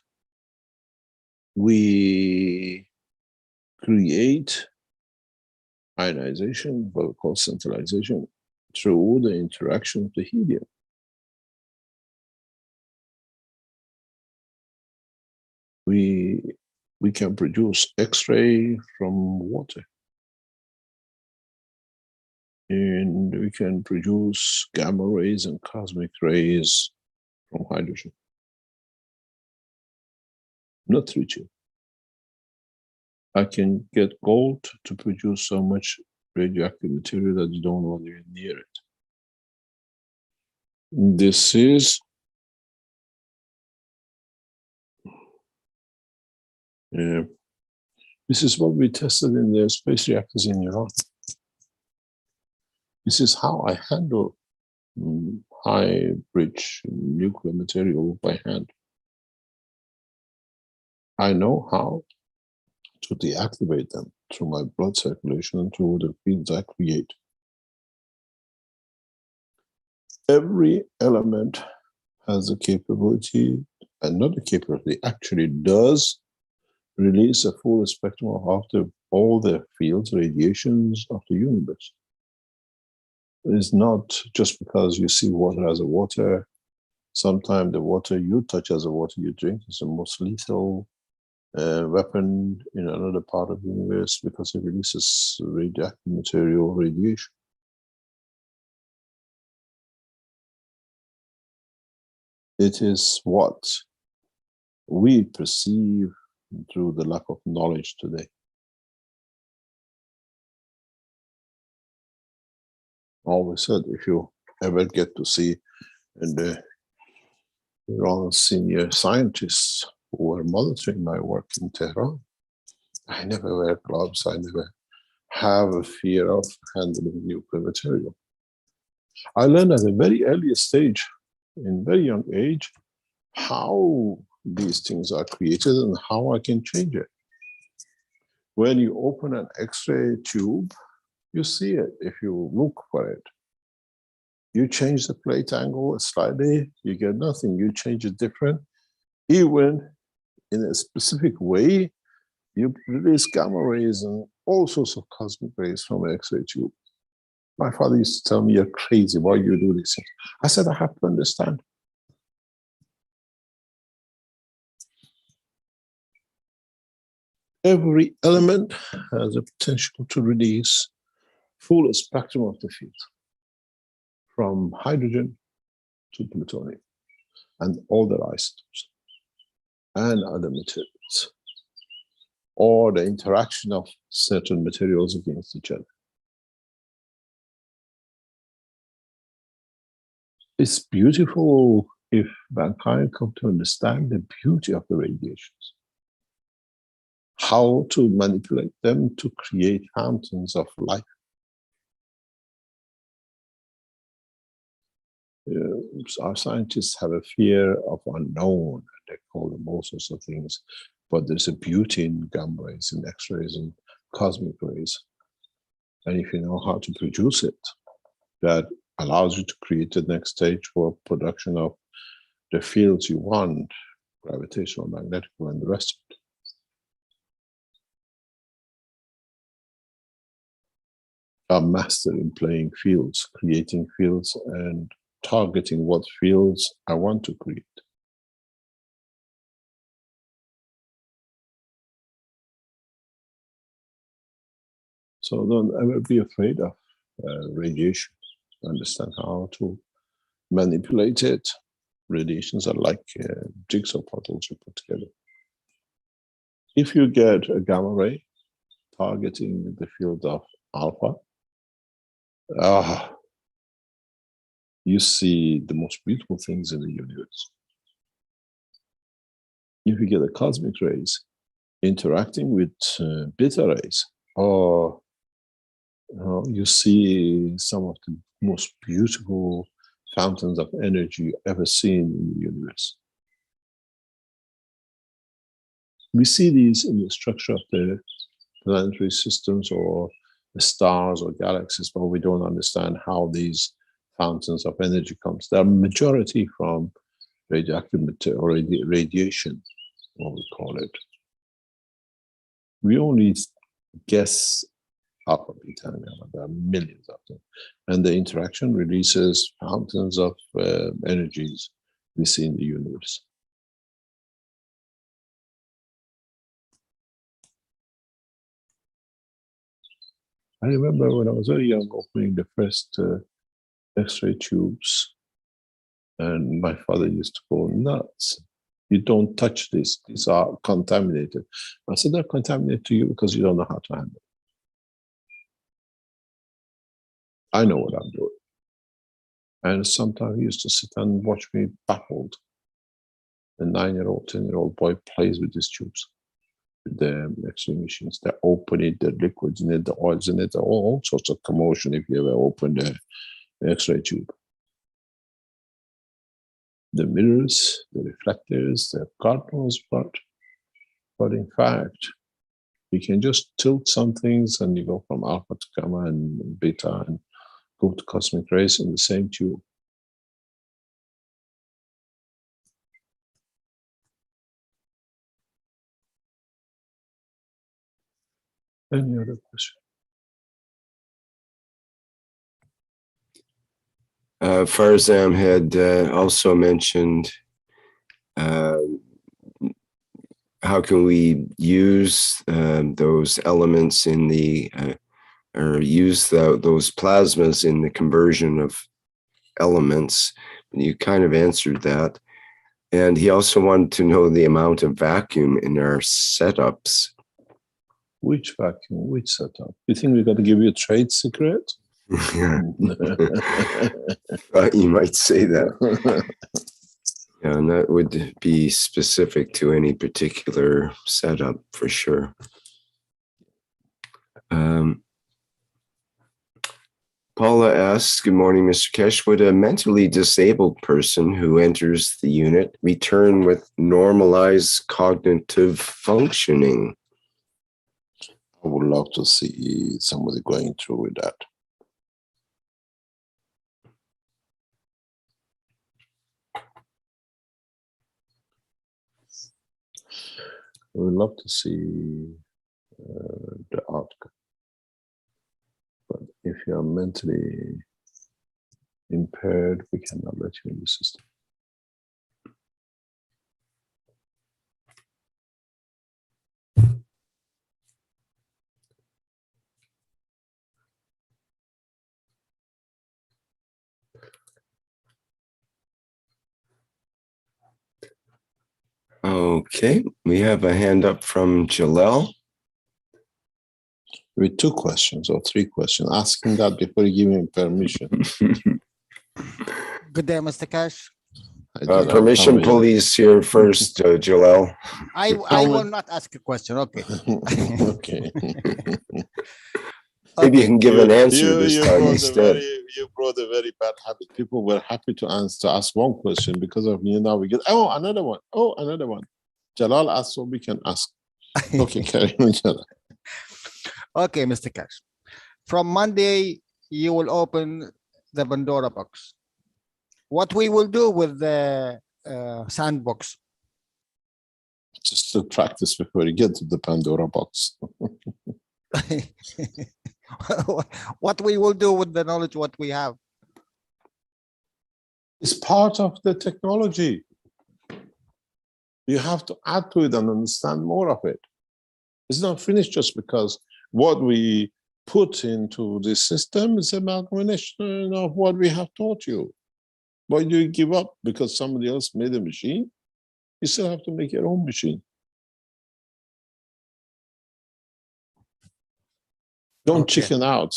we create ionization, what we call centralization, through the interaction of the helium. We can produce X-ray from water. And we can produce gamma rays and cosmic rays from hydrogen. Not tritium. I can get gold to produce so much radioactive material that you don't want to get near it. This is what we tested in the space reactors in Iran. This is how I handle high-rich nuclear material by hand. I know how to deactivate them through my blood circulation and through the fields I create. Every element has the capability, and not the capability, actually does release a full spectrum of all the fields, radiations of the universe. It's not just because you see water as a water. Sometimes the water you touch as a water you drink is the most lethal weapon in another part of the universe because it releases radioactive material, radiation. It is what we perceive through the lack of knowledge today. Always said, if you ever get to see the Iran senior scientists who were monitoring my work in Tehran, I never wear gloves. I never have a fear of handling nuclear material. I learned at a very early stage, in very young age, how these things are created and how I can change it. When you open an X-ray tube, you see it if you look for it. You change the plate angle slightly, you get nothing. You change it different. Even in a specific way, you release gamma rays and all sorts of cosmic rays from an X-ray tube. My father used to tell me, "You're crazy. Why you do this?" I said, "I have to understand." Every element has a potential to release full spectrum of the field, from hydrogen to plutonium and all the isotopes and other materials, or the interaction of certain materials against each other. It's beautiful if mankind come to understand the beauty of the radiations, how to manipulate them to create fountains of life. Our scientists have a fear of unknown. They call them all sorts of things, but there's a beauty in gamma rays, in X-rays, and cosmic rays. And if you know how to produce it, that allows you to create the next stage for production of the fields you want, gravitational, magnetic, and the rest of it. I'm master in playing fields, creating fields, and targeting what fields I want to create. So don't ever be afraid of radiation. Understand how to manipulate it. Radiations are like jigsaw puzzles you put together. If you get a gamma ray targeting the field of alpha, you see the most beautiful things in the universe. If you get a cosmic rays interacting with beta rays, you see some of the most beautiful fountains of energy ever seen in the universe. We see these in the structure of the planetary systems or the stars or galaxies, but we don't understand how these fountains of energy comes. There are majority from radioactive material or radiation, what we call it. We only guess alpha, beta, and gamma. There are millions of them. And the interaction releases fountains of energies we see in the universe. I remember when I was very young opening the first X-ray tubes, and my father used to go nuts. "You don't touch this, these are contaminated." I said, "They're contaminated to you because you don't know how to handle it. I know what I'm doing." And sometimes he used to sit and watch me baffled. A 9-year-old, 10-year-old boy plays with these tubes, with the X-ray machines. They open it, the liquids in it, the oils in it, all sorts of commotion if you ever open the X-ray tube. The mirrors, the reflectors, the God knows what. But in fact, you can just tilt some things and you go from alpha to gamma and beta and go to cosmic rays in the same tube. Any other question? Farzam had also mentioned how can we use those elements in the or use those plasmas in the conversion of elements. You kind of answered that. And he also wanted to know the amount of vacuum in our setups. Which vacuum? Which setup? You think we got to give you a trade secret? Thought you might say that. Yeah, and that would be specific to any particular setup for sure. Paula asks, "Good morning, Mr. Keshe. Would a mentally disabled person who enters the unit return with normalized cognitive functioning?" I would love to see somebody going through with that. I would love to see the outcome. But if you are mentally impaired, we cannot let you in the system. Okay, we have a hand up from Jalel. With 2 questions or 3 questions. Ask him that before you give him permission. Good day, Mr. Cash. Permission police here first, Jalel. I will not ask a question. Okay. Okay. Maybe you can give an answer this time instead. You brought a very bad habit. People were happy to ask one question because of you. Now we get, oh, another one. Oh, another one. Jalal asked what we can ask. Okay, carry on, Jalal. Okay, Mr. Cash. From Monday, you will open the Pandora box. What we will do with the sandbox? Just to practice before you get to the Pandora box. What we will do with the knowledge what we have? It's part of the technology. You have to add to it and understand more of it. It's not finished just because what we put into the system is an amalgamation of what we have taught you. Why do you give up because somebody else made a machine? You still have to make your own machine. Don't chicken out.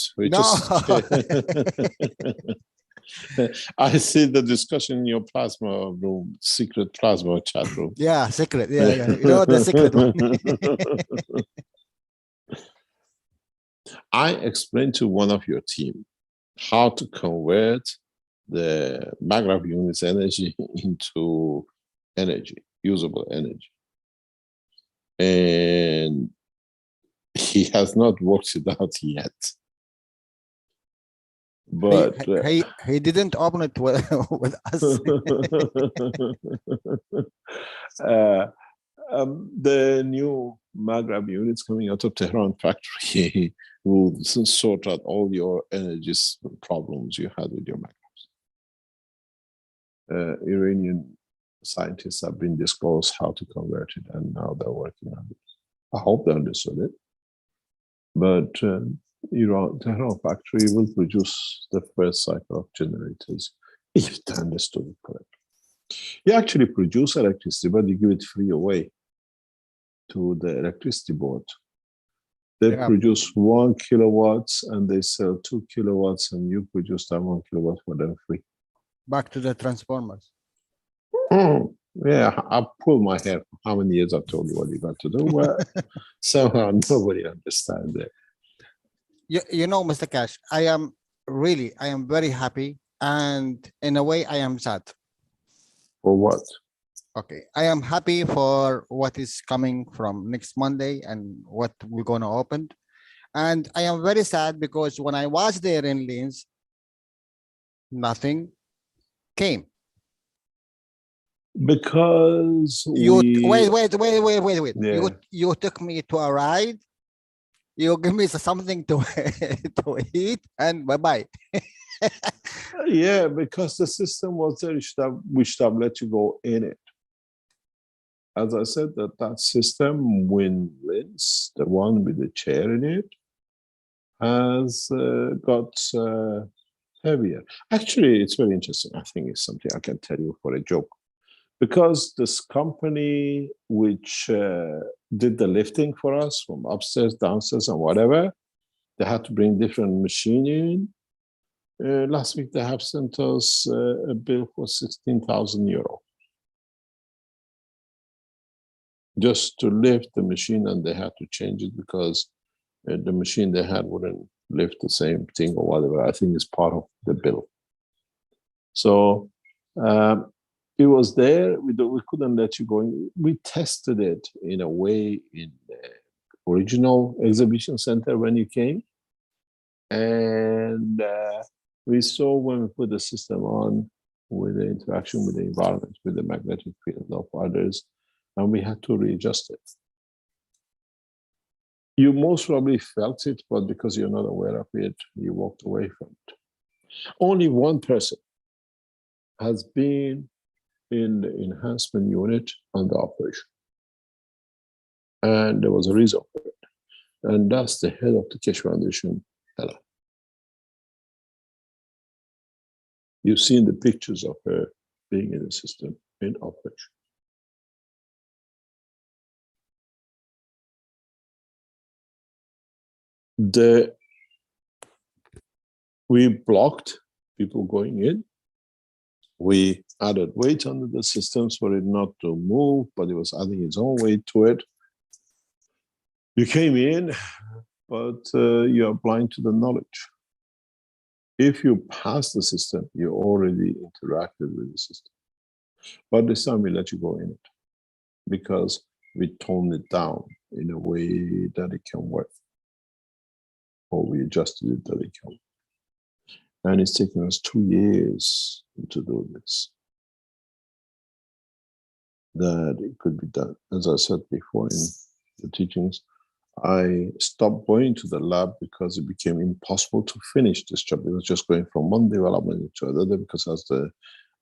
I see the discussion in your plasma room, secret plasma chat room. Yeah, secret. Yeah. You know the secret one. I explained to one of your team how to convert the maggrav unit's energy into energy, usable energy. And he has not worked it out yet. But he didn't open it with us. The new maggrav units coming out of Tehran factory will sort out all your energy problems you had with your magravs. Iranian scientists have been disclosed how to convert it, and now they're working on it. I hope they understood it. But Tehran factory will produce the first cycle of generators, if they understood it correctly. You actually produce electricity, but you give it free away to the electricity board. They produce 1 kilowatts and they sell 2 kilowatts, and you produce that 1 kilowatt for them free. Back to the transformers. Yeah, I pulled my hair for how many years I've told you what you got to do. Well, somehow nobody understands it. You know, Mr. Cash, I am very happy, and in a way I am sad. For what? Okay, I am happy for what is coming from next Monday and what we're going to open. And I am very sad because when I was there in Linz, nothing came. Because wait. Yeah. You took me to a ride. You give me something to to eat, and bye-bye. Yeah, because the system was there, which have let you go in it. As I said, that system, when Linz, the one with the chair in it, has got heavier. Actually, it's very interesting. I think it's something I can tell you for a joke. Because this company which did the lifting for us from upstairs, downstairs, and whatever, they had to bring different machine in. Last week, they have sent us a bill for 16,000 euro. Just to lift the machine, and they had to change it because the machine they had wouldn't lift the same thing or whatever. I think it's part of the bill. So it was there. We couldn't let you go in. We tested it in a way in the original exhibition center when you came. And we saw when we put the system on with the interaction with the environment, with the magnetic field of others, and we had to readjust it. You most probably felt it, but because you're not aware of it, you walked away from it. Only one person has been in the enhancement unit on the operation. And there was a reason for it. And that's the head of the Keshe Foundation, Ella. You've seen the pictures of her being in the system in operation. We blocked people going in. We added weight under the systems for it not to move, but it was adding its own weight to it. You came in, but you are blind to the knowledge. If you pass the system, you already interacted with the system. But this time we let you go in it because we toned it down in a way that it can work. Or we adjusted it that it can work. And it's taken us 2 years to do this. That it could be done. As I said before in the teachings, I stopped going to the lab because it became impossible to finish this job. It was just going from one development to another because as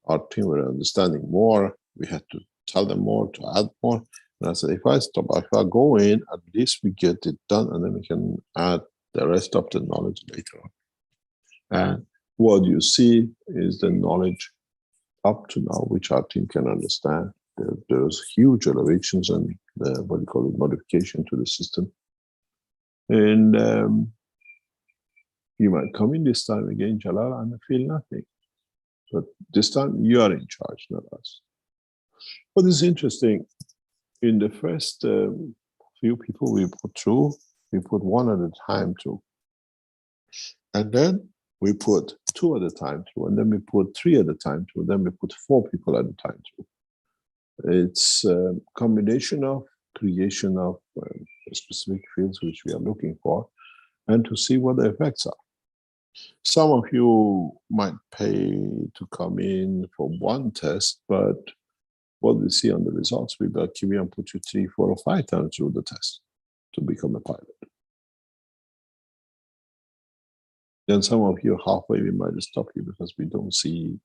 our team were understanding more, we had to tell them more, to add more. And I said, if I go in, at least we get it done and then we can add the rest of the knowledge later on. And what you see is the knowledge up to now, which our team can understand. There's huge elevations and what you call it, modification to the system. And you might come in this time again, Jalal, and feel nothing. But this time you are in charge, not us. What is interesting, in the first few people we put through, we put one at a time through. And then we put 2 at a time through, and then we put 3 at a time through, then we put 4 people at a time through. It's a combination of creation of specific fields which we are looking for, and to see what the effects are. Some of you might pay to come in for one test, but what we see on the results, we will give you and put you 3, 4, or 5 times through the test to become a pilot. Then some of you halfway, we might stop you because we don't see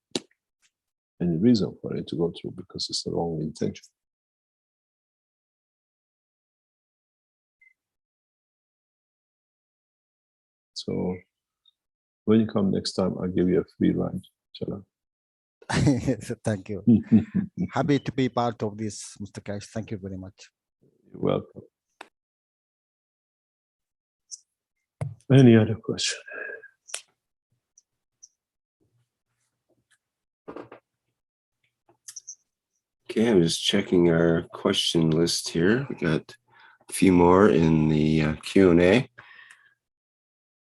any reason for it to go through because it's the wrong intention. So when you come next time, I'll give you a free ride. Inshallah. Thank you. Happy to be part of this, Mr. Keshe. Thank you very much. You're welcome. Any other question? Okay, I'm just checking our question list here. We got a few more in the Q&A.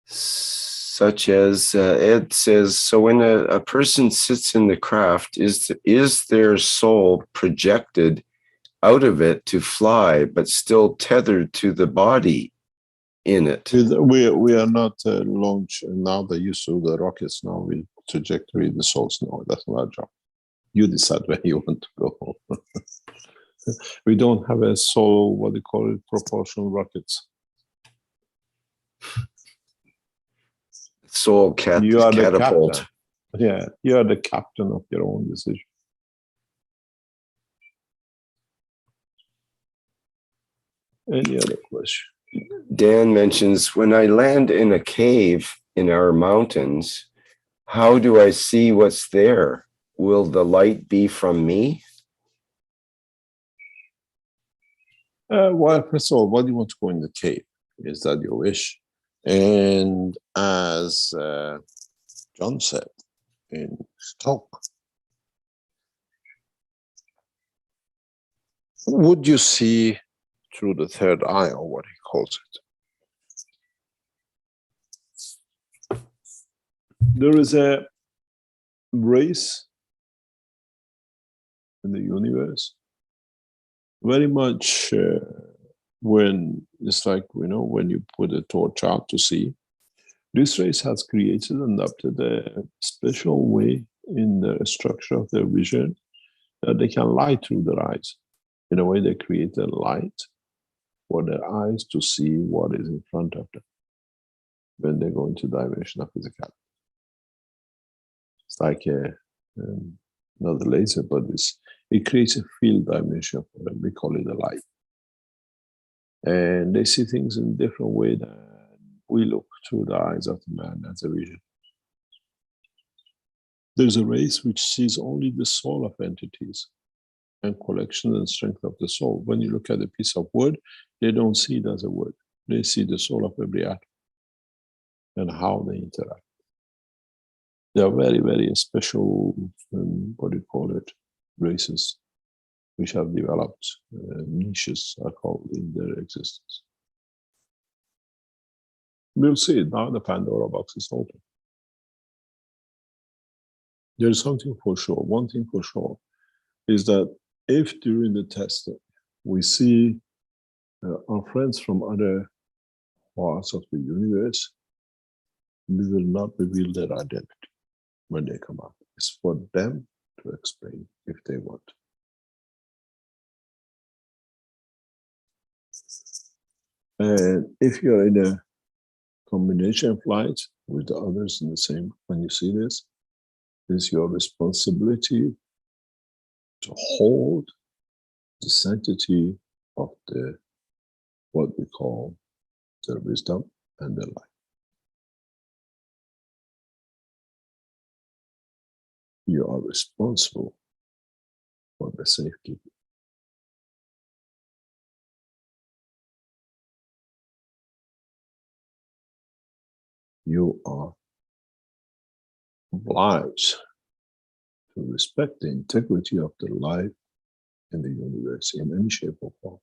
Such as Ed says, so when a person sits in the craft, is their soul projected out of it to fly, but still tethered to the body in it? We are not launched now. They used to the rockets now with trajectory, the souls. No, that's not our job. You decide where you want to go. We don't have a soul, what they call it, propulsion rockets. Soul you are catapult. The captain. Yeah, you are the captain of your own decision. Any other question? Dan mentions, when I land in a cave in our mountains, how do I see what's there? Will the light be from me? Well, first of all, why do you want to go in the cave? Is that your wish? And as John said in his talk, would you see through the third eye, or what he calls it? There is a race in the universe, very much when it's like, when you put a torch out to sea, this race has created and adopted a special way in the structure of their vision that they can light through their eyes. In a way, they create a light for their eyes to see what is in front of them when they go into dimension of physicality. It's like not a laser, but it creates a field dimension for them. We call it a light. And they see things in a different way than we look through the eyes of the man as a vision. There's a race which sees only the soul of entities and collection and strength of the soul. When you look at a piece of wood, they don't see it as a wood. They see the soul of every atom and how they interact. They are very, very special, what do you call it, races, which have developed niches are called in their existence. We'll see it now. The Pandora box is open. There's something for sure. One thing for sure is that if during the testing we see our friends from other parts of the universe, we will not reveal their identity when they come out. It's for them to explain if they want. And if you're in a combination flight with the others in the same, when you see this, it's your responsibility to hold the sanctity of the, what we call the wisdom and the light. You are responsible for the safety. You are obliged to respect the integrity of the life in the universe in any shape or form.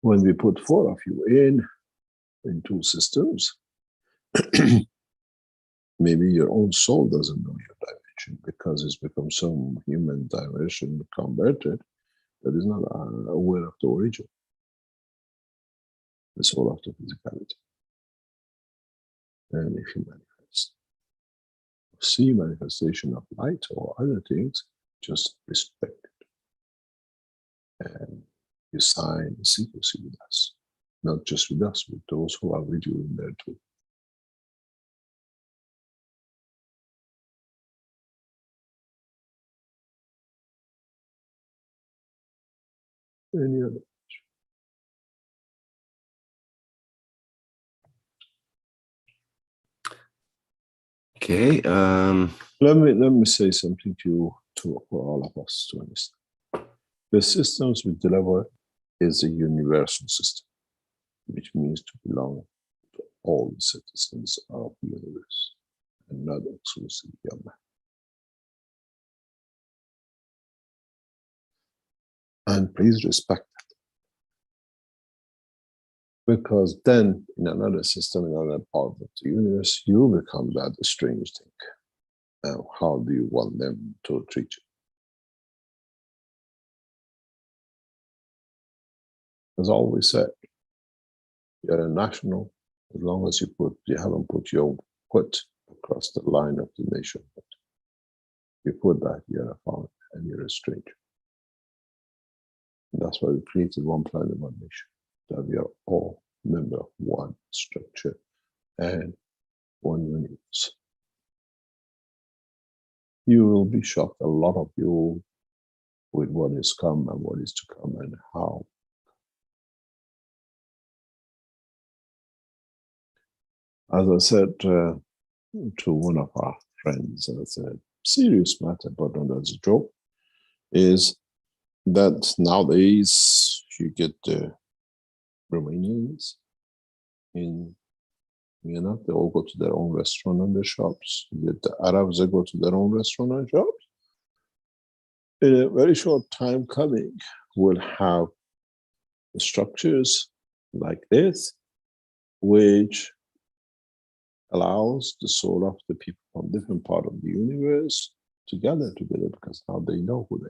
When we put 4 of you in 2 systems, maybe your own soul doesn't know your dimension because it's become some human dimension converted that is not aware of the origin, the soul of the physicality. And if you manifest, see manifestation of light or other things, just respect it. And you sign secrecy with us, not just with us, with those who are with you in there too. Any other? Okay. Let me say something to for all of us to understand. The systems we deliver is a universal system, which means to belong to all the citizens of the universe and not exclusively of man. And please respect that. Because then in another system, in another part of the universe, you become that strange thing. How do you want them to treat you? As always said, you're a national as long as you haven't put your foot across the line of the nation. You put that, you're a foreigner and you're a stranger. And that's why we created one planet, one nation, that we are all member of one structure and one universe. You will be shocked, a lot of you, with what is come and what is to come and how. As I said to one of our friends, as a serious matter, but not as a joke, is that nowadays you get the Romanians in Vienna, they all go to their own restaurant and their shops. You get the Arabs, they go to their own restaurant and shops. In a very short time coming, we'll have structures like this, which allows the soul of the people from different part of the universe to gather together because now they know who they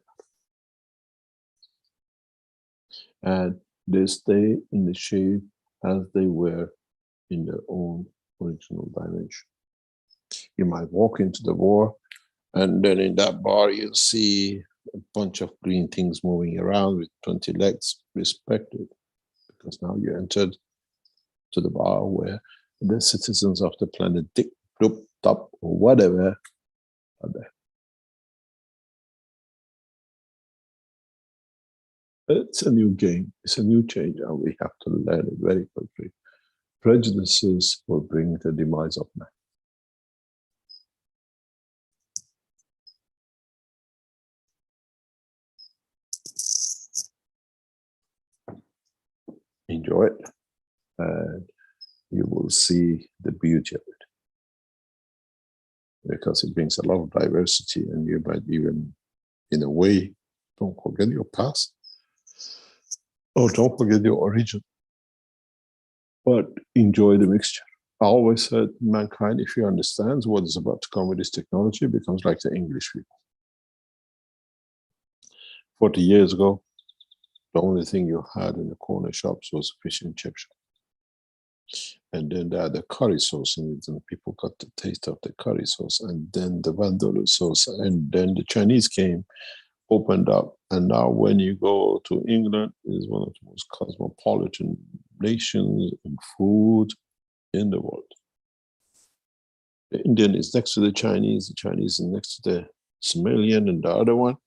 are. And they stay in the shape as they were in their own original dimension. You might walk into the war And then in that bar, you'll see a bunch of green things moving around with 20 legs respected, because now you entered to the bar where the citizens of the planet Dick, Doop, Top, or whatever are there. It's a new game, it's a new change, and we have to learn it very quickly. Prejudices will bring the demise of man. Enjoy it, and you will see the beauty of it, because it brings a lot of diversity, and you might even, in a way, don't forget your past, or don't forget your origin, but enjoy the mixture. I always said, mankind, if he understands what is about to come with this technology, becomes like the English people. 40 years ago, the only thing you had in the corner shops was a fish and chip shop. And then they had the curry sauce in it, and people got the taste of the curry sauce, and then the vindaloo sauce, and then the Chinese came, opened up, and now when you go to England, it's one of the most cosmopolitan nations in food in the world. The Indian is next to the Chinese is next to the Somalian and the other one.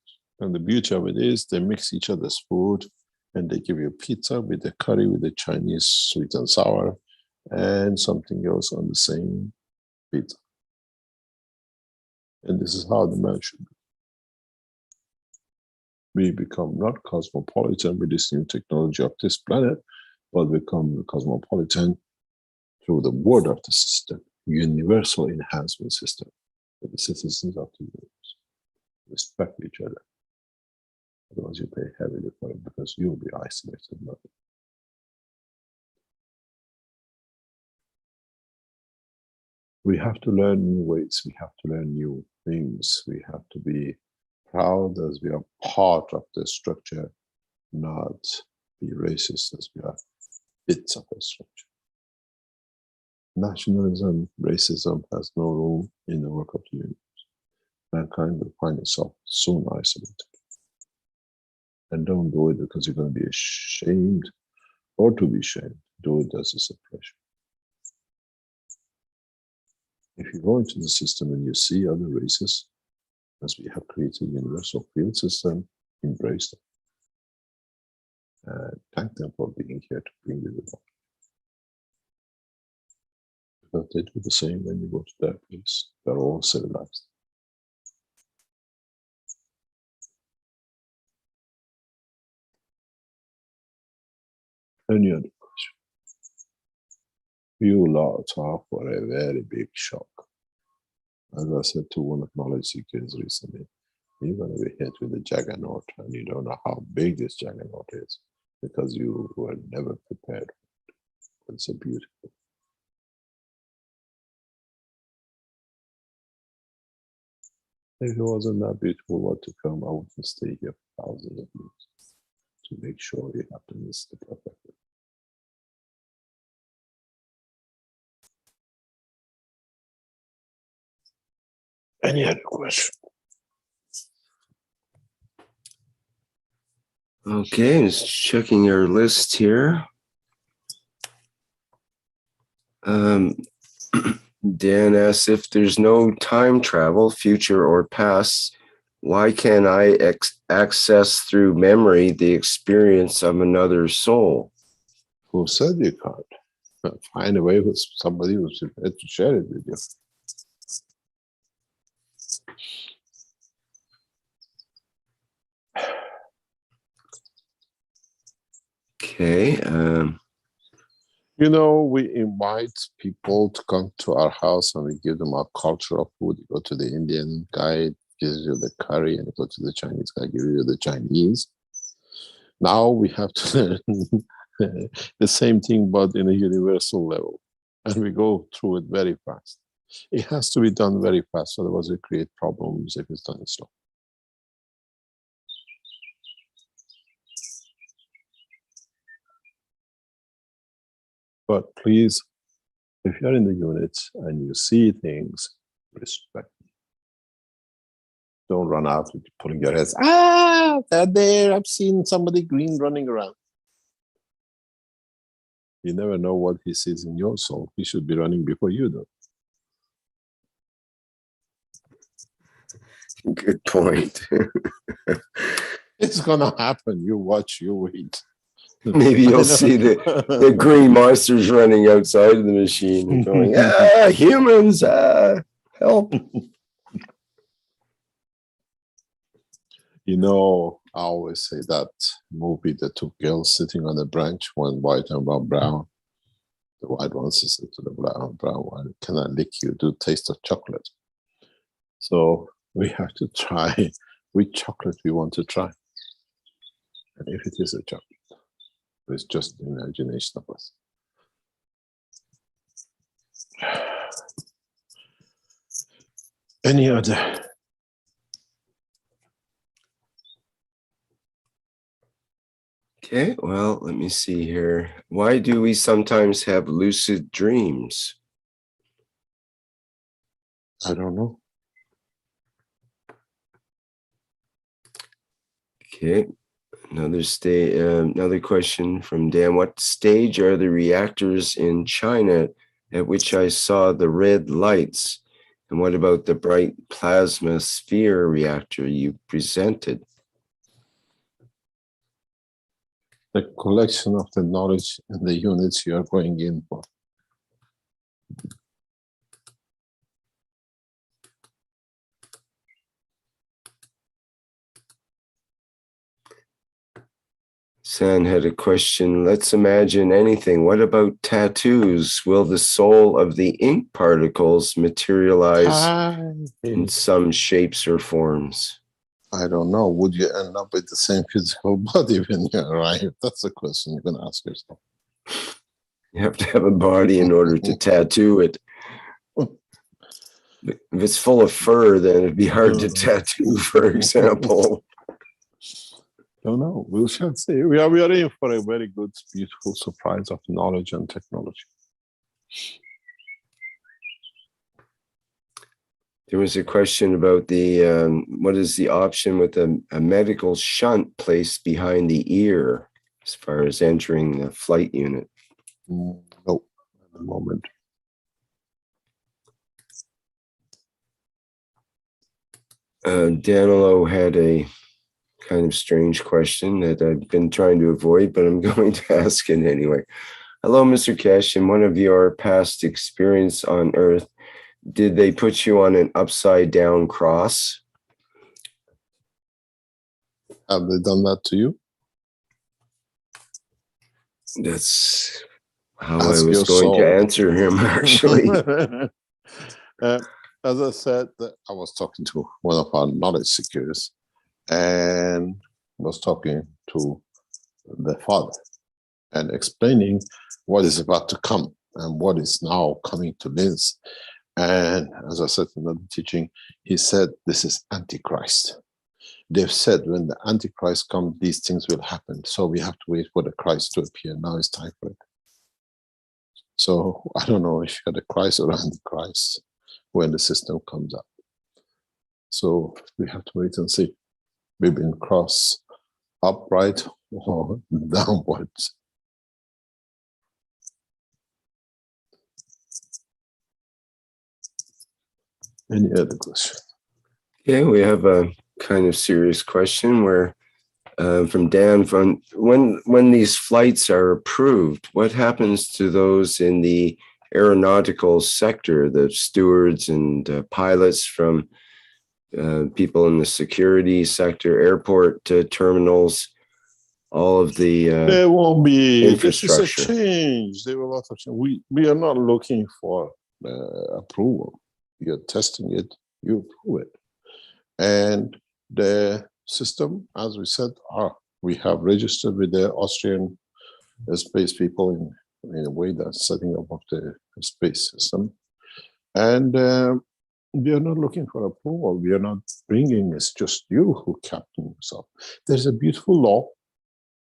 And the beauty of it is they mix each other's food, and they give you pizza with the curry, with the Chinese sweet and sour, and something else on the same pizza. And this is how the man should be. We become not cosmopolitan with this new technology of this planet, but become cosmopolitan through the word of the system, universal enhancement system, for the citizens of the universe. Respect each other. Otherwise you pay heavily for it, because you'll be isolated. We have to learn new ways, we have to learn new things, we have to be proud as we are part of the structure, not be racist as we are bits of the structure. Nationalism, racism has no room in the work of the universe. Mankind will find itself soon isolated. And don't do it because you're going to be ashamed or to be shamed. Do it as a suppression. If you go into the system and you see other races, as we have created a universal field system, embrace them. And thank them for being here to bring you the knowledge. Because they do the same when you go to their place. They're all civilized. Any other question? You lot are for a very big shock. As I said to one of knowledge seekers recently, you're going to be hit with a juggernaut, and you don't know how big this juggernaut is, because you were never prepared. It's a beautiful. If it wasn't that beautiful what to come, I wouldn't stay here for thousands of years to make sure you have to miss the perfect. Any other question? Okay, just checking your list here. Dan asks, if there's no time travel, future or past, why can't I access through memory the experience of another soul? Who said you can't? Find a way with somebody who's prepared to share it with you. Okay. You know, we invite people to come to our house and we give them our cultural food. You go to the Indian guy, gives you the curry, and you go to the Chinese guy, gives you the Chinese. Now we have to learn the same thing, but in a universal level. And we go through it very fast. It has to be done very fast, otherwise it creates problems if it's done slow. But please, if you're in the unit and you see things, respect. Don't run out with pulling your heads. Ah, they're there. I've seen somebody green running around. You never know what he sees in your soul. He should be running before you do. Good point. It's gonna happen. You watch, you wait. Maybe you'll see the green monsters running outside of the machine and going, humans, help. You know, I always say that movie, the two girls sitting on the branch, one white and one brown. The white one says to the brown one, can I lick you? Do taste of chocolate. So we have to try which chocolate we want to try. And if it is a chocolate, it's just the imagination of us. Any other? Okay, well, let me see here. Why do we sometimes have lucid dreams? I don't know. Okay, another question from Dan. What stage are the reactors in China at which I saw the red lights? And what about the bright plasma sphere reactor you presented? The collection of the knowledge and the units you are going in for. San had a question. Let's imagine anything. What about tattoos? Will the soul of the ink particles materialize in some shapes or forms? I don't know. Would you end up with the same physical body when you arrive? That's the question you're going to ask yourself. You have to have a body in order to tattoo it. If it's full of fur, then it'd be hard to tattoo, for example. Don't know. We shall see. We are in for a very good, beautiful surprise of knowledge and technology. There was a question about the what is the option with a medical shunt placed behind the ear as far as entering the flight unit? No, at the moment. Danilo had a kind of strange question that I've been trying to avoid, but I'm going to ask it anyway. Hello, Mr. Kesh. In one of your past experience on Earth, did they put you on an upside down cross? Have they done that to you? That's how Ask I was your going soul. to answer him, actually. As I said, I was talking to one of our knowledge seekers and was talking to the father and explaining what is about to come and what is now coming to Linz. And as I said in the teaching, he said, this is Antichrist. They've said when the Antichrist comes, these things will happen. So we have to wait for the Christ to appear. Now it's time for it. So I don't know if you're the Christ or Antichrist when the system comes up. So we have to wait and see. We've been crossed upright or downwards. Any other question? Yeah, we have a kind of serious question where from Dan, from when these flights are approved, what happens to those in the aeronautical sector, the stewards and pilots from people in the security sector, airport terminals, all of the there won't be infrastructure. This is a change. There will be a lot of change. We are not looking for approval. You're testing it, you approve it. And the system, as we said, we have registered with the Austrian space people in a way that's setting up of the space system. And we are not looking for approval. We are not bringing, it's just you who captain yourself. There's a beautiful law.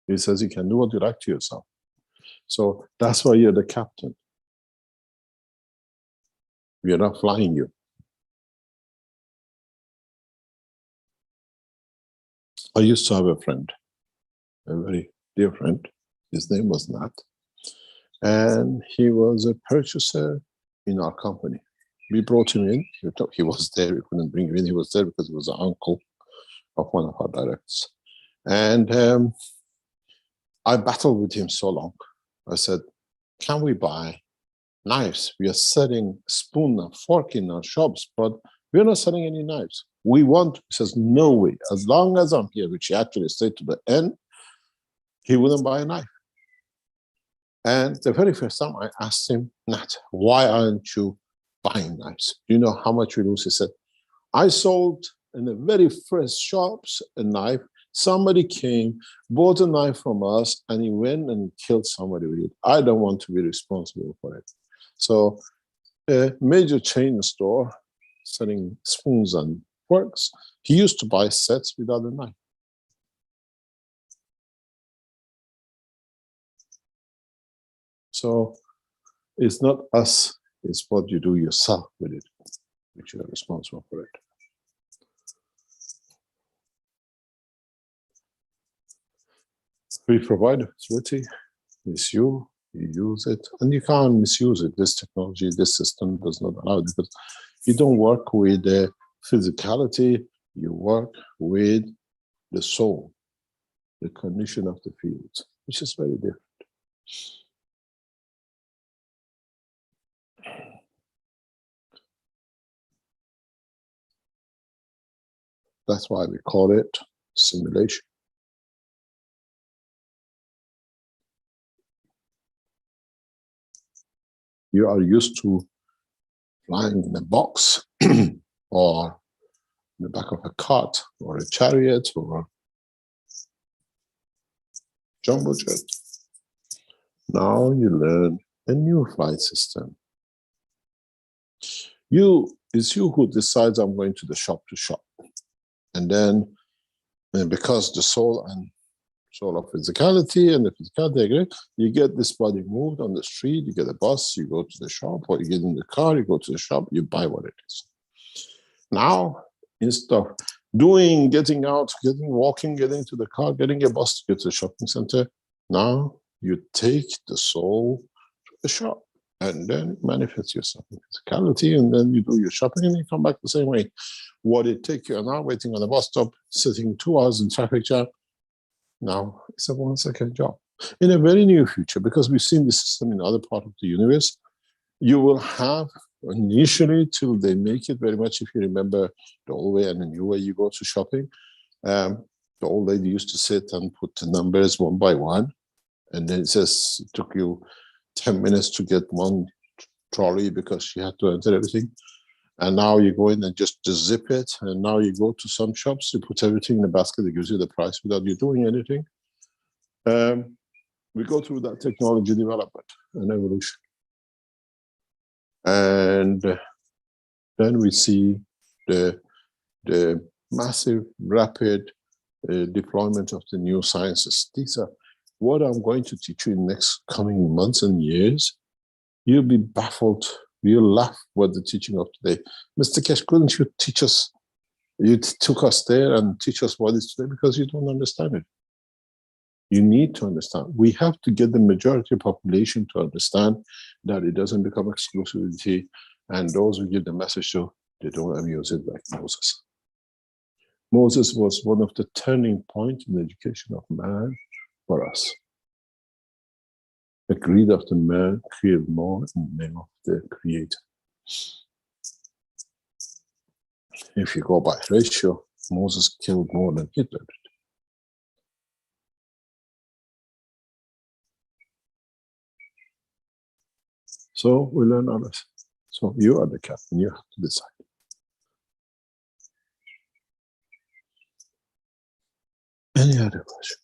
It says you can do what you like to yourself. So that's why you're the captain. We are not flying you. I used to have a friend, a very dear friend. His name was Nat. And he was a purchaser in our company. We brought him in. He was there. We couldn't bring him in. He was there because he was the uncle of one of our directors. And I battled with him so long. I said, can we buy knives? We are selling spoon and fork in our shops, but we're not selling any knives. We want, he says, no way. As long as I'm here, which he actually stayed to the end, he wouldn't buy a knife. And the very first time I asked him, Nat, why aren't you buying knives? Do you know how much we lose? He said, I sold in the very first shops a knife. Somebody came, bought a knife from us, and he went and killed somebody with it. I don't want to be responsible for it. So a major chain store selling spoons and forks, he used to buy sets without a knife. So it's not us, it's what you do yourself with it, which you are responsible for it. We provide a facility, it's you use it, and you can't misuse it. This technology, this system does not allow it because you don't work with the physicality, you work with the soul, the condition of the fields, which is very different. That's why we call it simulation. You are used to flying in a box or in the back of a cart or a chariot or a jumbo jet. Now you learn a new flight system. It's you who decides I'm going to the shop to shop. And then because the soul of physicality and the physicality agree, you get this body moved on the street, you get a bus, you go to the shop, or you get in the car, you go to the shop, you buy what it is. Now, instead of getting out, walking, getting to the car, getting a bus to get to the shopping center, now you take the soul to the shop and then manifest yourself in physicality, and then you do your shopping and you come back the same way. What it takes you an hour waiting on the bus stop, sitting 2 hours in traffic jam, now it's a 1 second job. In a very near future, because we've seen this system in other parts of the universe, you will have initially till they make it very much, if you remember the old way and the new way you go to shopping, the old lady used to sit and put the numbers one by one, and then it says it took you 10 minutes to get one trolley because she had to enter everything. And now you go in and just zip it. And now you go to some shops, you put everything in the basket, it gives you the price without you doing anything. We go through that technology development and evolution. And then we see the massive, rapid deployment of the new sciences. These are what I'm going to teach you in the next coming months and years. You'll be baffled. You'll laugh what the teaching of today. Mr. Keshe, couldn't you teach us? You took us there and teach us what is today because you don't understand it. You need to understand. We have to get the majority of population to understand that it doesn't become exclusivity, and those who give the message to, they don't abuse it like Moses. Moses was one of the turning points in the education of man for us. The greed of the man created more in the name of the Creator. If you go by ratio, Moses killed more than Hitler did. So we learn our lesson. So you are the captain, you have to decide. Any other question?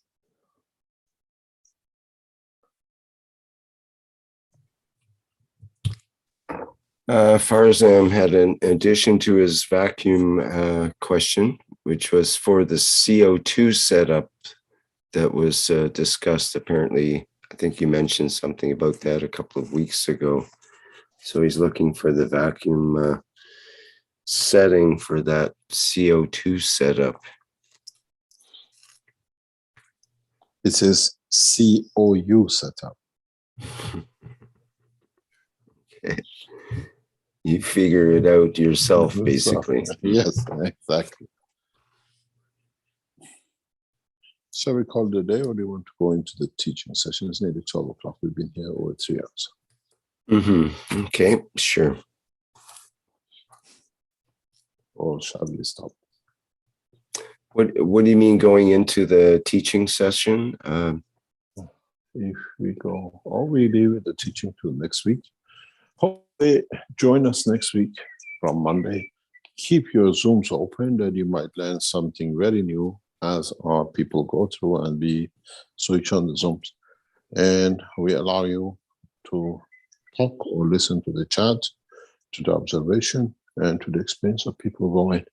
Farzam had an addition to his vacuum question, which was for the CO2 setup that was discussed. Apparently, I think you mentioned something about that a couple of weeks ago. So he's looking for the vacuum setting for that CO2 setup. It says COU setup. Okay. You figure it out yourself, So, basically. yes, exactly. Shall we call it a day, or do you want to go into the teaching session? It's nearly 12 o'clock. We've been here over 3 hours. Okay, sure. Or shall we stop? What do you mean going into the teaching session? If we go, or we leave the teaching to next week. Hopefully, join us next week from Monday. Keep your Zooms open, that you might learn something very new as our people go through, and we switch on the Zooms. And we allow you to talk or listen to the chat, to the observation, and to the experience of people going.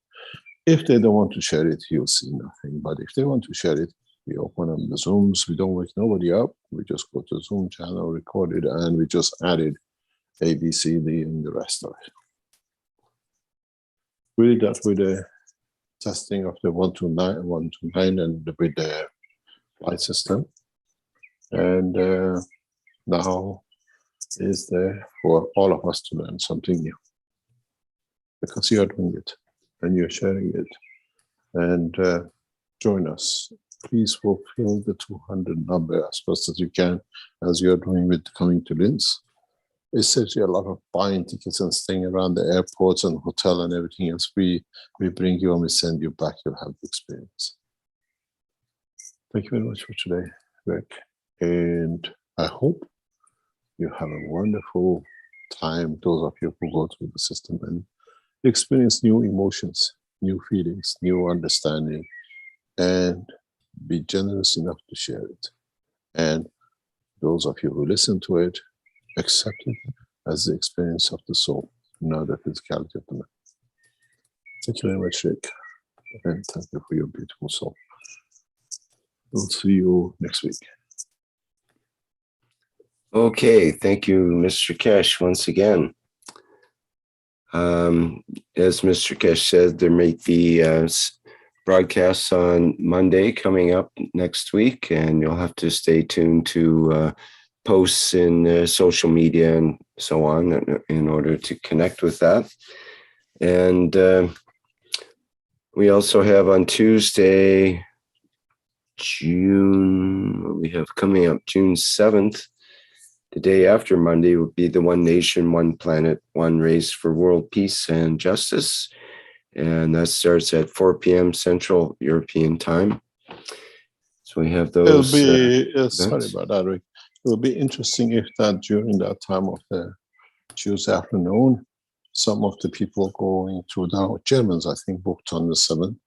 If they don't want to share it, you'll see nothing. But if they want to share it, we open up the Zooms. We don't wake nobody up. We just go to the Zoom channel, record it, and we just added A, B, C, D, and the rest of it. We did that with the testing of the 129, and with the flight system. And now is there for all of us to learn something new. Because you are doing it, and you're sharing it. And join us. Please fulfill the 200 number as fast as you can, as you're doing with coming to Linz. It saves you a lot of buying tickets and staying around the airports and hotel and everything else. We bring you and we send you back. You'll have the experience. Thank you very much for today, Rick. And I hope you have a wonderful time, those of you who go through the system, and experience new emotions, new feelings, new understanding, and be generous enough to share it. And those of you who listen to it, accept it as the experience of the soul, not the physicality of the man. Thank you very much, Rick. And thank you for your beautiful soul. We'll see you next week. Okay, thank you, Mr. Kesh, once again. As Mr. Kesh said, there may be broadcasts on Monday coming up next week, and you'll have to stay tuned to posts in social media and so on in order to connect with that. And we also have on Tuesday, we have coming up June 7th, the day after Monday will be the One Nation, One Planet, One Race for World Peace and Justice. And that starts at 4 p.m. Central European Time. So we have those. It'll be, sorry about that, Rick. It'll be interesting if that during that time of the Tuesday afternoon, some of the people going through the Germans, I think, booked on the 7th,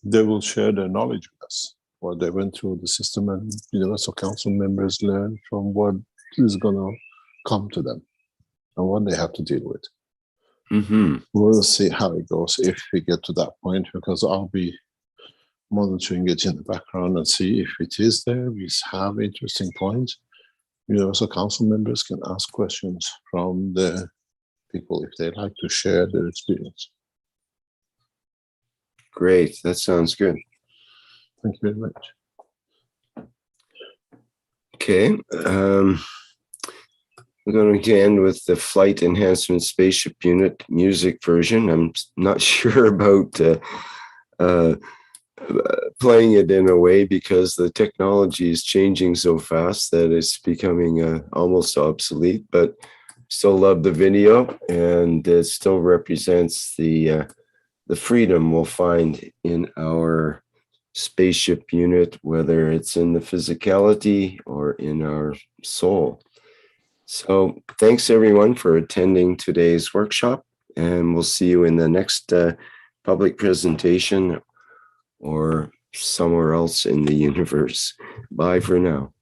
they will share their knowledge with us, what they went through the system, and Universal Council members learn from what is going to come to them and what they have to deal with. We'll see how it goes if we get to that point, because I'll be monitoring it in the background and see if it is there. We have interesting points. Universal Council members can ask questions from the people if they like to share their experience. Great, that sounds good. Thank you very much. Okay, we're going to end with the Flight Enhancement Spaceship Unit music version. I'm not sure about playing it in a way, because the technology is changing so fast that it's becoming almost obsolete, but still love the video, and it still represents the freedom we'll find in our spaceship unit, whether it's in the physicality or in our soul. So thanks everyone for attending today's workshop, and we'll see you in the next public presentation or somewhere else in the universe. Bye for now.